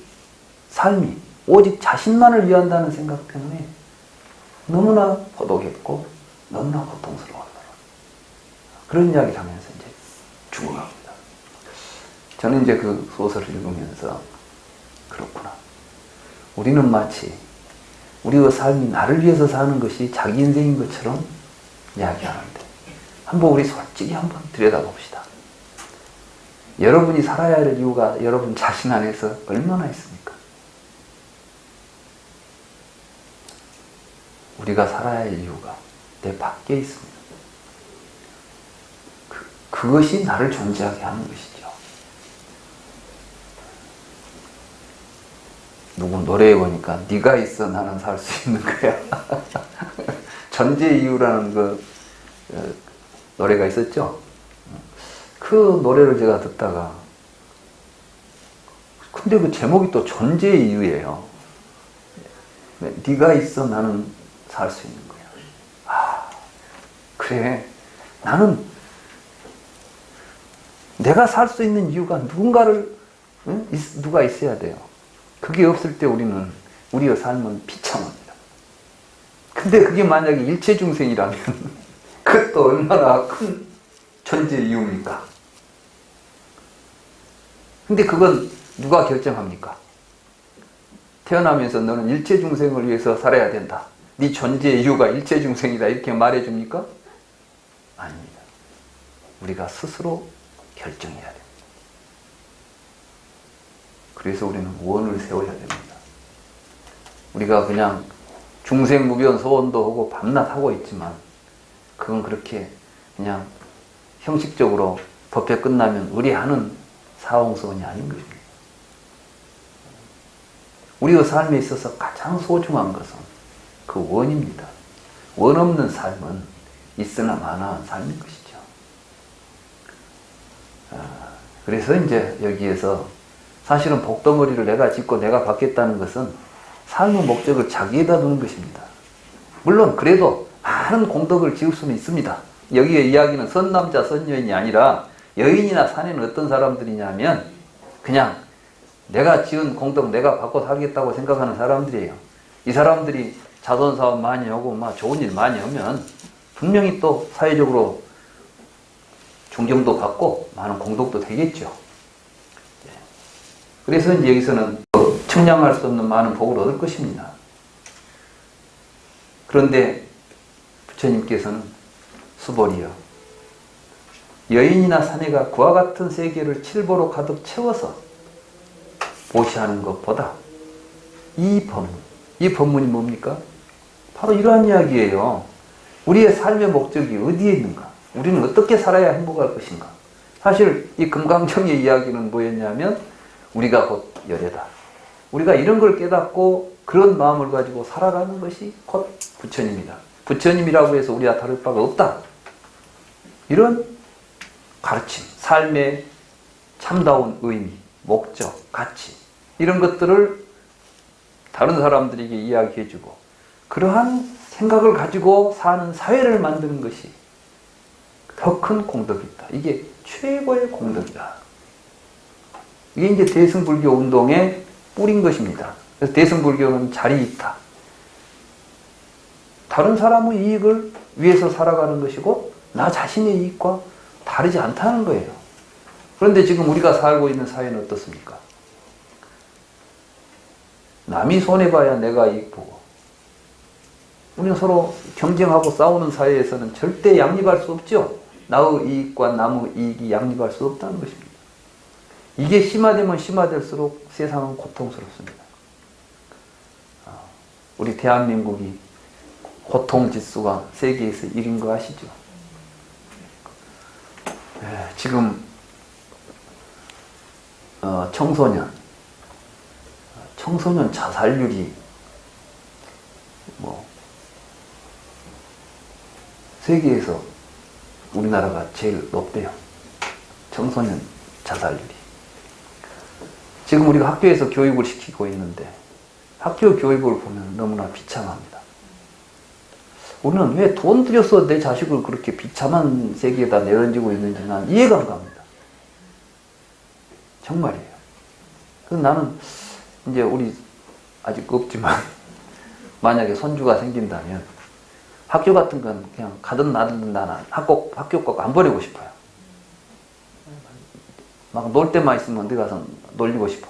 삶이 오직 자신만을 위한다는 생각 때문에 너무나 고독했고 너무나 고통스러웠다. 그런 이야기를 하면서 이제 죽어갑니다. 저는 이제 그 소설을 읽으면서 그렇구나. 우리는 마치 우리의 삶이 나를 위해서 사는 것이 자기 인생인 것처럼 이야기하는데 한번 우리 솔직히 한번 들여다봅시다. 여러분이 살아야 할 이유가 여러분 자신 안에서 얼마나 있습니까? 우리가 살아야 할 이유가 내 밖에 있습니다. 그것이 나를 존재하게 하는 것이죠. 누구 노래에 보니까 네가 있어 나는 살 수 있는 거야. 존재 이유라는 그 노래가 있었죠. 그 노래를 제가 듣다가 근데 그 제목이 또 존재 이유예요. 네가 있어 나는 살 수 있는 거야. 아, 그래. 나는 내가 살 수 있는 이유가 누가 있어야 돼요. 그게 없을 때 우리의 삶은 비참합니다. 근데 그게 만약에 일체중생이라면 그것도 얼마나 큰 존재 이유입니까? 근데 그건 누가 결정합니까? 태어나면서 너는 일체중생을 위해서 살아야 된다. 네 존재 이유가 일체중생이다. 이렇게 말해줍니까? 아닙니다. 우리가 스스로 결정해야 됩니다. 그래서 우리는 원을 세워야 됩니다. 우리가 그냥 중생무변 소원도 하고 밤낮 하고 있지만 그건 그렇게 그냥 형식적으로 법회 끝나면 의뢰하는 사홍소원이 아닌 것입니다. 우리의 삶에 있어서 가장 소중한 것은 그 원입니다. 원 없는 삶은 있으나 마나한 삶인 것이죠. 그래서 이제 여기에서 사실은 복덩어리를 내가 짓고 내가 받겠다는 것은 삶의 목적을 자기에다 두는 것입니다. 물론 그래도 많은 공덕을 지을 수는 있습니다. 여기의 이야기는 선남자 선여인이 아니라 여인이나 사내는 어떤 사람들이냐면 그냥 내가 지은 공덕 내가 받고 살겠다고 생각하는 사람들이에요. 이 사람들이 자선사업 많이 하고 막 좋은 일 많이 하면 분명히 또 사회적으로 존경도 받고 많은 공덕도 되겠죠. 그래서 이제 여기서는 측량할 수 없는 많은 복을 얻을 것입니다. 그런데 부처님께서는 수보리여 여인이나 사내가 그와 같은 세계를 칠보로 가득 채워서 보시하는 것보다 이 법문이 뭡니까? 바로 이러한 이야기예요. 우리의 삶의 목적이 어디에 있는가? 우리는 어떻게 살아야 행복할 것인가? 사실 이 금강정의 이야기는 뭐였냐면 우리가 곧 열애다. 우리가 이런 걸 깨닫고 그런 마음을 가지고 살아가는 것이 곧 부처님이다. 부처님이라고 해서 우리와 다를 바가 없다. 이런 가르침, 삶의 참다운 의미, 목적, 가치 이런 것들을 다른 사람들에게 이야기해주고 그러한 생각을 가지고 사는 사회를 만드는 것이 더 큰 공덕이다. 이게 최고의 공덕이다. 이게 이제 대승불교 운동의 뿌린 것입니다. 그래서 대승불교는 자리이타. 다른 사람의 이익을 위해서 살아가는 것이고 나 자신의 이익과 다르지 않다는 거예요. 그런데 지금 우리가 살고 있는 사회는 어떻습니까? 남이 손해봐야 내가 이익 보고 우리는 서로 경쟁하고 싸우는 사회에서는 절대 양립할 수 없죠. 나의 이익과 남의 이익이 양립할 수 없다는 것입니다. 이게 심화되면 심화될수록 세상은 고통스럽습니다. 우리 대한민국이 고통지수가 세계에서 1인 거 아시죠? 지금 청소년 자살률이 세계에서 우리나라가 제일 높대요. 청소년 자살률이. 지금 우리가 학교에서 교육을 시키고 있는데 학교 교육을 보면 너무나 비참합니다. 우리는 왜 돈 들여서 내 자식을 그렇게 비참한 세계에다 내던지고 있는지 난 이해가 안 갑니다. 정말이에요. 그래서 나는 이제 우리 아직 없지만 만약에 손주가 생긴다면 학교 같은 건 그냥 가든 나든 나는 학교 꼭 안 버리고 싶어요. 막 놀 때만 있으면 어디 가서 놀리고 싶어.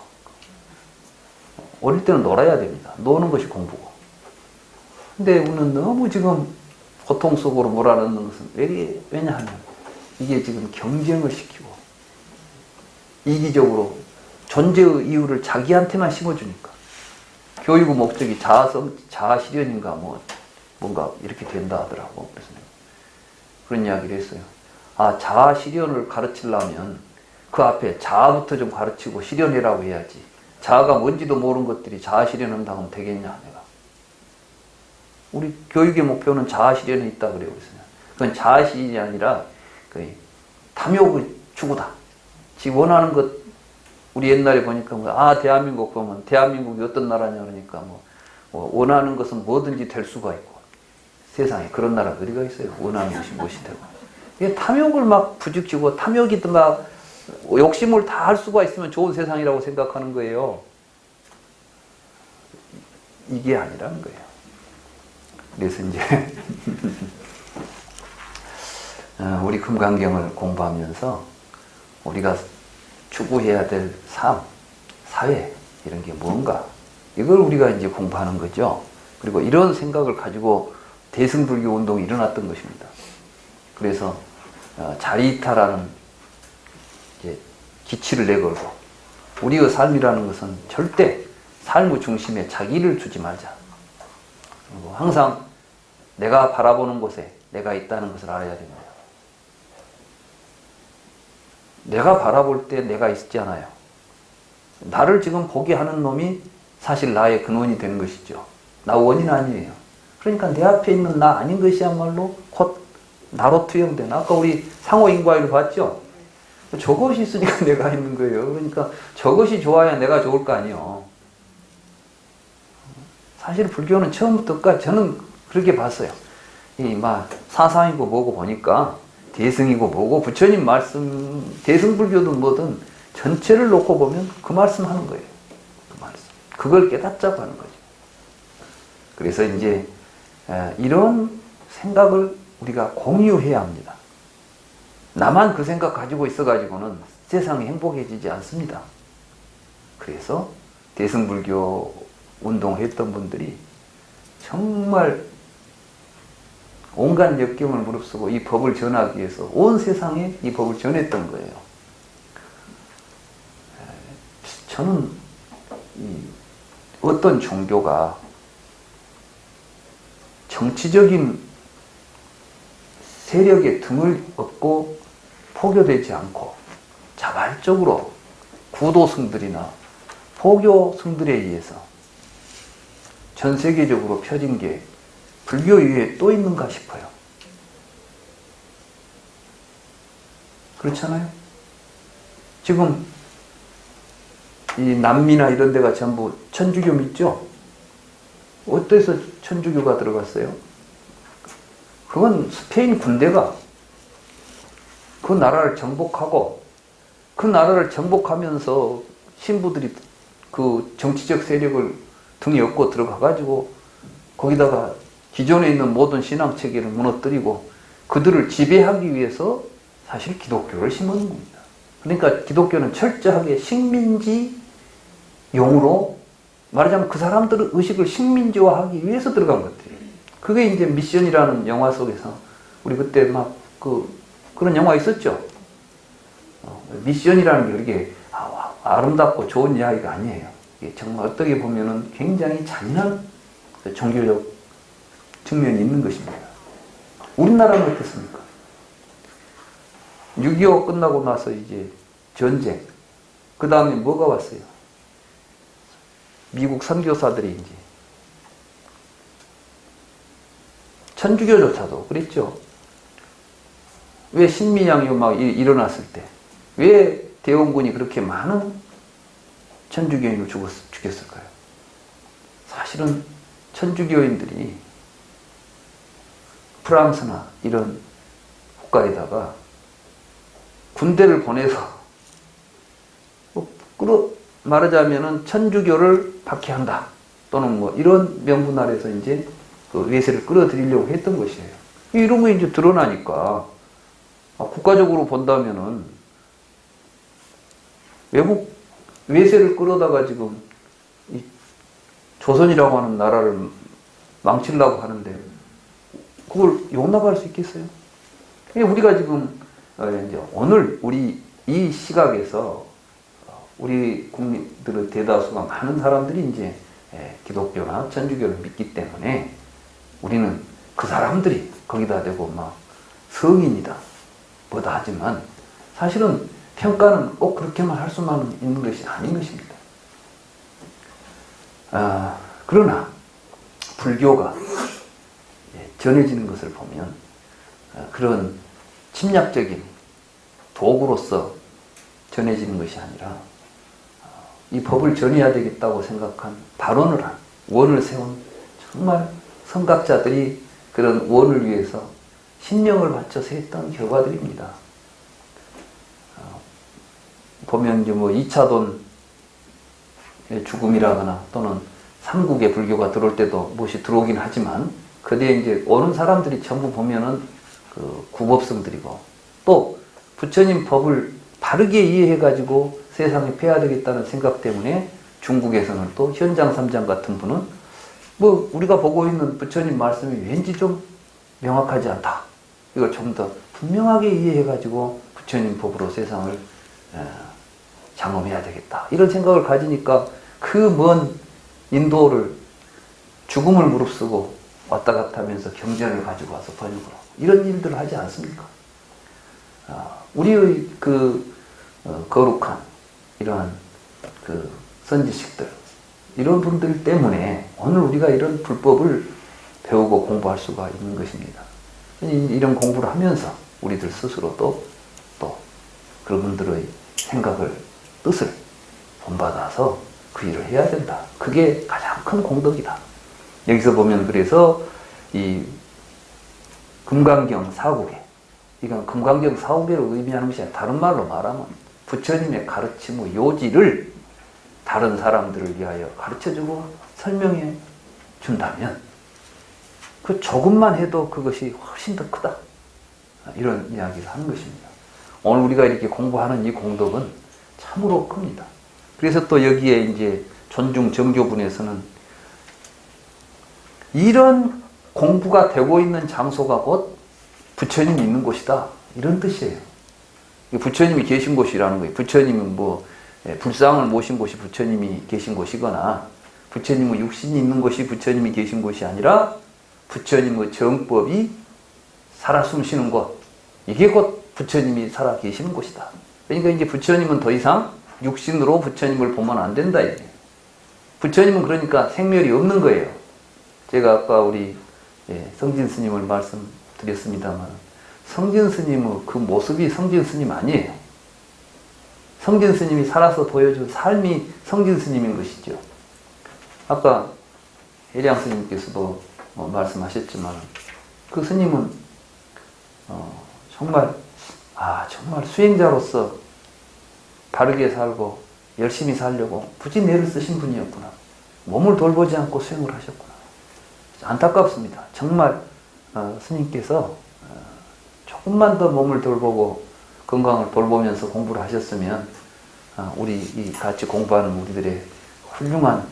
어릴 때는 놀아야 됩니다. 노는 것이 공부고. 근데 우리는 너무 지금 고통 속으로 몰아넣는 것은 왜냐하면 이게 지금 경쟁을 시키고 이기적으로 존재의 이유를 자기한테만 심어주니까 교육의 목적이 자아실현인가 뭔가 이렇게 된다 하더라고. 그래서 그런 이야기를 했어요. 자아실현을 가르치려면 그 앞에 자아부터 좀 가르치고 실현이라고 해야지. 자아가 뭔지도 모르는 것들이 자아실현한다고 하면 되겠냐 내가. 우리 교육의 목표는 자아실현에 있다 그래요. 그건 자아실현이 아니라 탐욕의 추구다. 지 원하는 것 우리 옛날에 보니까 대한민국 보면 대한민국이 어떤 나라냐 그러니까 원하는 것은 뭐든지 될 수가 있고 세상에 그런 나라가 어디가 있어요. 원하는 것이 무엇이 되고 이게 탐욕을 막 부추기고 탐욕이 막 욕심을 다 할 수가 있으면 좋은 세상이라고 생각하는 거예요. 이게 아니라는 거예요. 그래서 이제 우리 금강경을 공부하면서 우리가 추구해야 될 삶, 사회 이런 게 뭔가 이걸 우리가 이제 공부하는 거죠. 그리고 이런 생각을 가지고 대승불교 운동이 일어났던 것입니다. 그래서 자리이타라는 이제 기치를 내걸고 우리의 삶이라는 것은 절대 삶의 중심에 자기를 두지 말자. 그리고 항상 내가 바라보는 곳에 내가 있다는 것을 알아야 됩니다. 내가 바라볼 때 내가 있잖아요. 나를 지금 보게 하는 놈이 사실 나의 근원이 되는 것이죠. 나 원인 아니에요. 그러니까 내 앞에 있는 나 아닌 것이야말로 곧 나로 투영된. 아까 우리 상호인과를 봤죠? 저것이 있으니까 내가 있는 거예요. 그러니까 저것이 좋아야 내가 좋을 거 아니에요. 사실 불교는 처음부터 끝까지 저는 그렇게 봤어요. 사상이고 뭐고 보니까 대승이고 뭐고 부처님 말씀, 대승불교든 뭐든 전체를 놓고 보면 그 말씀 하는 거예요. 그 말씀. 그걸 깨닫자고 하는 거죠. 그래서 이제 이런 생각을 우리가 공유해야 합니다. 나만 그 생각 가지고 있어가지고는 세상이 행복해지지 않습니다. 그래서 대승불교 운동했던 분들이 정말 온갖 역경을 무릅쓰고 이 법을 전하기 위해서 온 세상에 이 법을 전했던 거예요. 저는 어떤 종교가 정치적인 세력의 등을 얻고 포교되지 않고 자발적으로 구도승들이나 포교승들에 의해서 전 세계적으로 펴진 게 불교 위에 또 있는가 싶어요. 그렇잖아요? 지금 이 남미나 이런 데가 전부 천주교 믿죠? 어디서 천주교가 들어갔어요? 그건 스페인 군대가 그 나라를 정복하고 그 나라를 정복하면서 신부들이 그 정치적 세력을 등에 업고 들어가가지고 거기다가 기존에 있는 모든 신앙체계를 무너뜨리고 그들을 지배하기 위해서 사실 기독교를 심은 겁니다. 그러니까 기독교는 철저하게 식민지용으로 말하자면 그 사람들의 의식을 식민지화하기 위해서 들어간 것 같아요. 그게 이제 미션이라는 영화 속에서 우리 그때 막 그런 영화 있었죠. 미션이라는 게 그렇게 아름답고 좋은 이야기가 아니에요. 이게 정말 어떻게 보면은 굉장히 잔인한 종교적 측면이 있는 것입니다. 우리나라는 어떻습니까? 6.25 끝나고 나서 이제 전쟁, 그 다음에 뭐가 왔어요? 미국 선교사들이 이제 천주교조차도 그랬죠. 왜 신민양이 막 일어났을 때 왜 대원군이 그렇게 많은 천주교인을 죽였을까요? 사실은 천주교인들이 프랑스나 이런 국가에다가 군대를 보내서 말하자면은 천주교를 박해한다 또는 뭐 이런 명분 아래서 이제 그 외세를 끌어들이려고 했던 것이에요. 이런 거 이제 드러나니까 국가적으로 본다면은 외국 외세를 끌어다가 지금 이 조선이라고 하는 나라를 망치려고 하는데 그걸 용납할 수 있겠어요? 우리가 지금 이제 오늘 우리 이 시각에서 우리 국민들의 대다수가 많은 사람들이 이제 기독교나 천주교를 믿기 때문에 우리는 그 사람들이 거기다 대고 막 성인이다 뭐다 하지만 사실은 평가는 꼭 그렇게만 할 수만 있는 것이 아닌 것입니다. 그러나 불교가 전해지는 것을 보면 그런 침략적인 도구로서 전해지는 것이 아니라 이 법을 전해야 되겠다고 생각한 발언을 한 원을 세운 정말 선각자들이 그런 원을 위해서 신명을 바쳐서 했던 결과들입니다. 보면 이제 뭐 2차돈 죽음이라거나 또는 삼국의 불교가 들어올 때도 무엇이 들어오긴 하지만 그때 이제 오는 사람들이 전부 보면은 그 구법성들이고 또 부처님 법을 바르게 이해해가지고 세상에 폐하되겠다는 생각 때문에 중국에서는 또 현장 삼장 같은 분은 뭐 우리가 보고 있는 부처님 말씀이 왠지 좀 명확하지 않다. 이걸 좀 더 분명하게 이해해가지고 부처님 법으로 세상을 장엄해야 되겠다. 이런 생각을 가지니까 그 먼 인도를 죽음을 무릅쓰고 왔다 갔다 하면서 경전을 가지고 와서 번역을 하고 이런 일들을 하지 않습니까? 우리의 거룩한 이러한 그 선지식들 이런 분들 때문에 오늘 우리가 이런 불법을 배우고 공부할 수가 있는 것입니다. 이런 공부를 하면서 우리들 스스로도 또 그런 분들의 생각을 뜻을 본받아서 그 일을 해야 된다. 그게 가장 큰 공덕이다. 여기서 보면 그래서 이 금강경 사국에 이건 금강경 사국에를 의미하는 것이 아니라 다른 말로 말하면 부처님의 가르침의 요지를 다른 사람들을 위하여 가르쳐주고 설명해 준다면 그 조금만 해도 그것이 훨씬 더 크다. 이런 이야기를 하는 것입니다. 오늘 우리가 이렇게 공부하는 이 공덕은 참으로 큽니다. 그래서 또 여기에 이제 존중 정교분에서는 이런 공부가 되고 있는 장소가 곧 부처님이 있는 곳이다. 이런 뜻이에요. 부처님이 계신 곳이라는 거예요. 부처님은 뭐 불상을 모신 곳이 부처님이 계신 곳이거나 부처님의 육신이 있는 곳이 부처님이 계신 곳이 아니라 부처님의 정법이 살아 숨쉬는 곳. 이게 곧 부처님이 살아 계시는 곳이다. 그러니까 이제 부처님은 더 이상 육신으로 부처님을 보면 안 된다. 이게. 부처님은 그러니까 생멸이 없는 거예요. 제가 아까 우리 성진 스님을 말씀드렸습니다만 성진 스님의 그 모습이 성진 스님 아니에요. 성진 스님이 살아서 보여준 삶이 성진 스님인 것이죠. 아까 해량 스님께서도 말씀하셨지만 그 스님은 정말 수행자로서 바르게 살고 열심히 살려고 굳이 뇌를 쓰신 분이었구나. 몸을 돌보지 않고 수행을 하셨구나. 안타깝습니다. 정말 스님께서 조금만 더 몸을 돌보고 건강을 돌보면서 공부를 하셨으면 우리 이 같이 공부하는 우리들의 훌륭한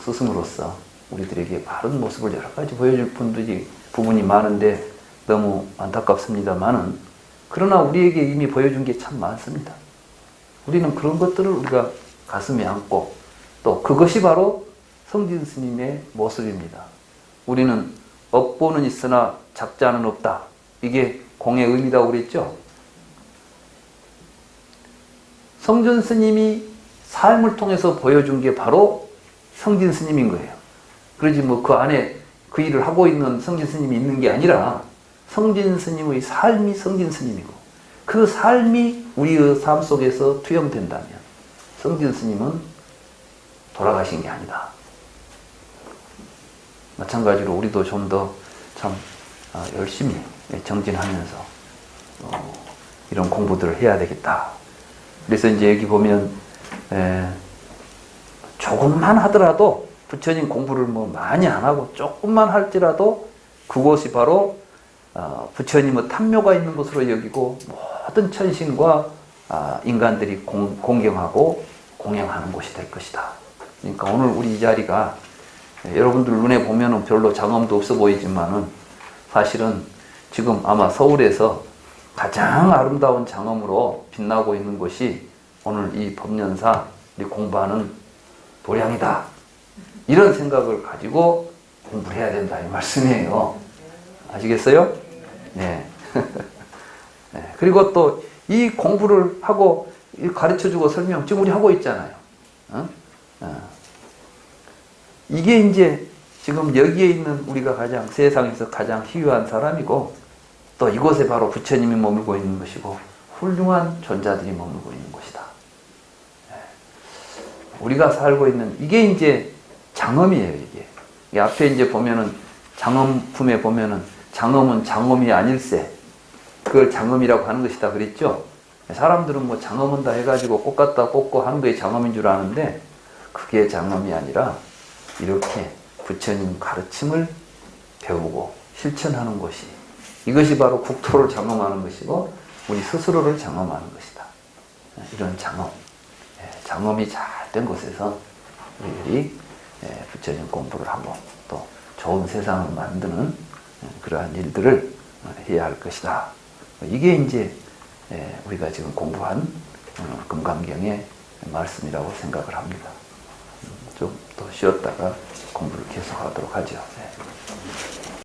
스승으로서 우리들에게 바른 모습을 여러 가지 보여줄 부분이 많은데 너무 안타깝습니다만은 그러나 우리에게 이미 보여준 게 참 많습니다. 우리는 그런 것들을 우리가 가슴에 안고 또 그것이 바로 성진 스님의 모습입니다. 우리는 업보는 있으나 작자는 없다. 이게 공의 의미라고 그랬죠. 성진 스님이 삶을 통해서 보여준 게 바로 성진 스님인 거예요. 그러지 뭐 그 안에 그 일을 하고 있는 성진 스님이 있는 게 아니라 성진 스님의 삶이 성진 스님이고 그 삶이 우리의 삶 속에서 투영된다면 성진 스님은 돌아가신 게 아니다. 마찬가지로 우리도 좀 더 참 열심히 정진하면서 이런 공부들을 해야 되겠다. 그래서 이제 여기 보면 조금만 하더라도 부처님 공부를 뭐 많이 안 하고 조금만 할지라도 그곳이 바로 부처님의 탐묘가 있는 곳으로 여기고 모든 천신과 인간들이 공경하고 공양하는 곳이 될 것이다. 그러니까 오늘 우리 이 자리가 여러분들 눈에 보면은 별로 장엄도 없어 보이지만은 사실은 지금 아마 서울에서 가장 아름다운 장엄으로 빛나고 있는 곳이 오늘 이 법연사 공부하는 도량이다. 이런 생각을 가지고 공부를 해야 된다 이 말씀이에요. 아시겠어요? 네. 네. 그리고 또 이 공부를 하고 가르쳐주고 설명 지금 우리 하고 있잖아요. 이게 이제 지금 여기에 있는 우리가 가장 세상에서 가장 희귀한 사람이고 또 이곳에 바로 부처님이 머물고 있는 것이고 훌륭한 존자들이 머물고 있는 곳이다. 우리가 살고 있는 이게 이제 장엄이에요. 이게 앞에 이제 보면은 장엄품에 보면은 장엄은 장엄이 아닐세 그걸 장엄이라고 하는 것이다 그랬죠. 사람들은 뭐 장엄한다 해가지고 꽃 갖다 꽂고 하는 게 장엄인 줄 아는데 그게 장엄이 아니라 이렇게 부처님 가르침을 배우고 실천하는 것이, 이것이 바로 국토를 장엄하는 것이고 우리 스스로를 장엄하는 것이다. 이런 장엄, 장엄이 잘 된 곳에서 우리들이 부처님 공부를 하고 또 좋은 세상을 만드는 그러한 일들을 해야 할 것이다. 이게 이제 우리가 지금 공부한 금강경의 말씀이라고 생각을 합니다. 좀 더 쉬었다가 공부를 계속하도록 하죠.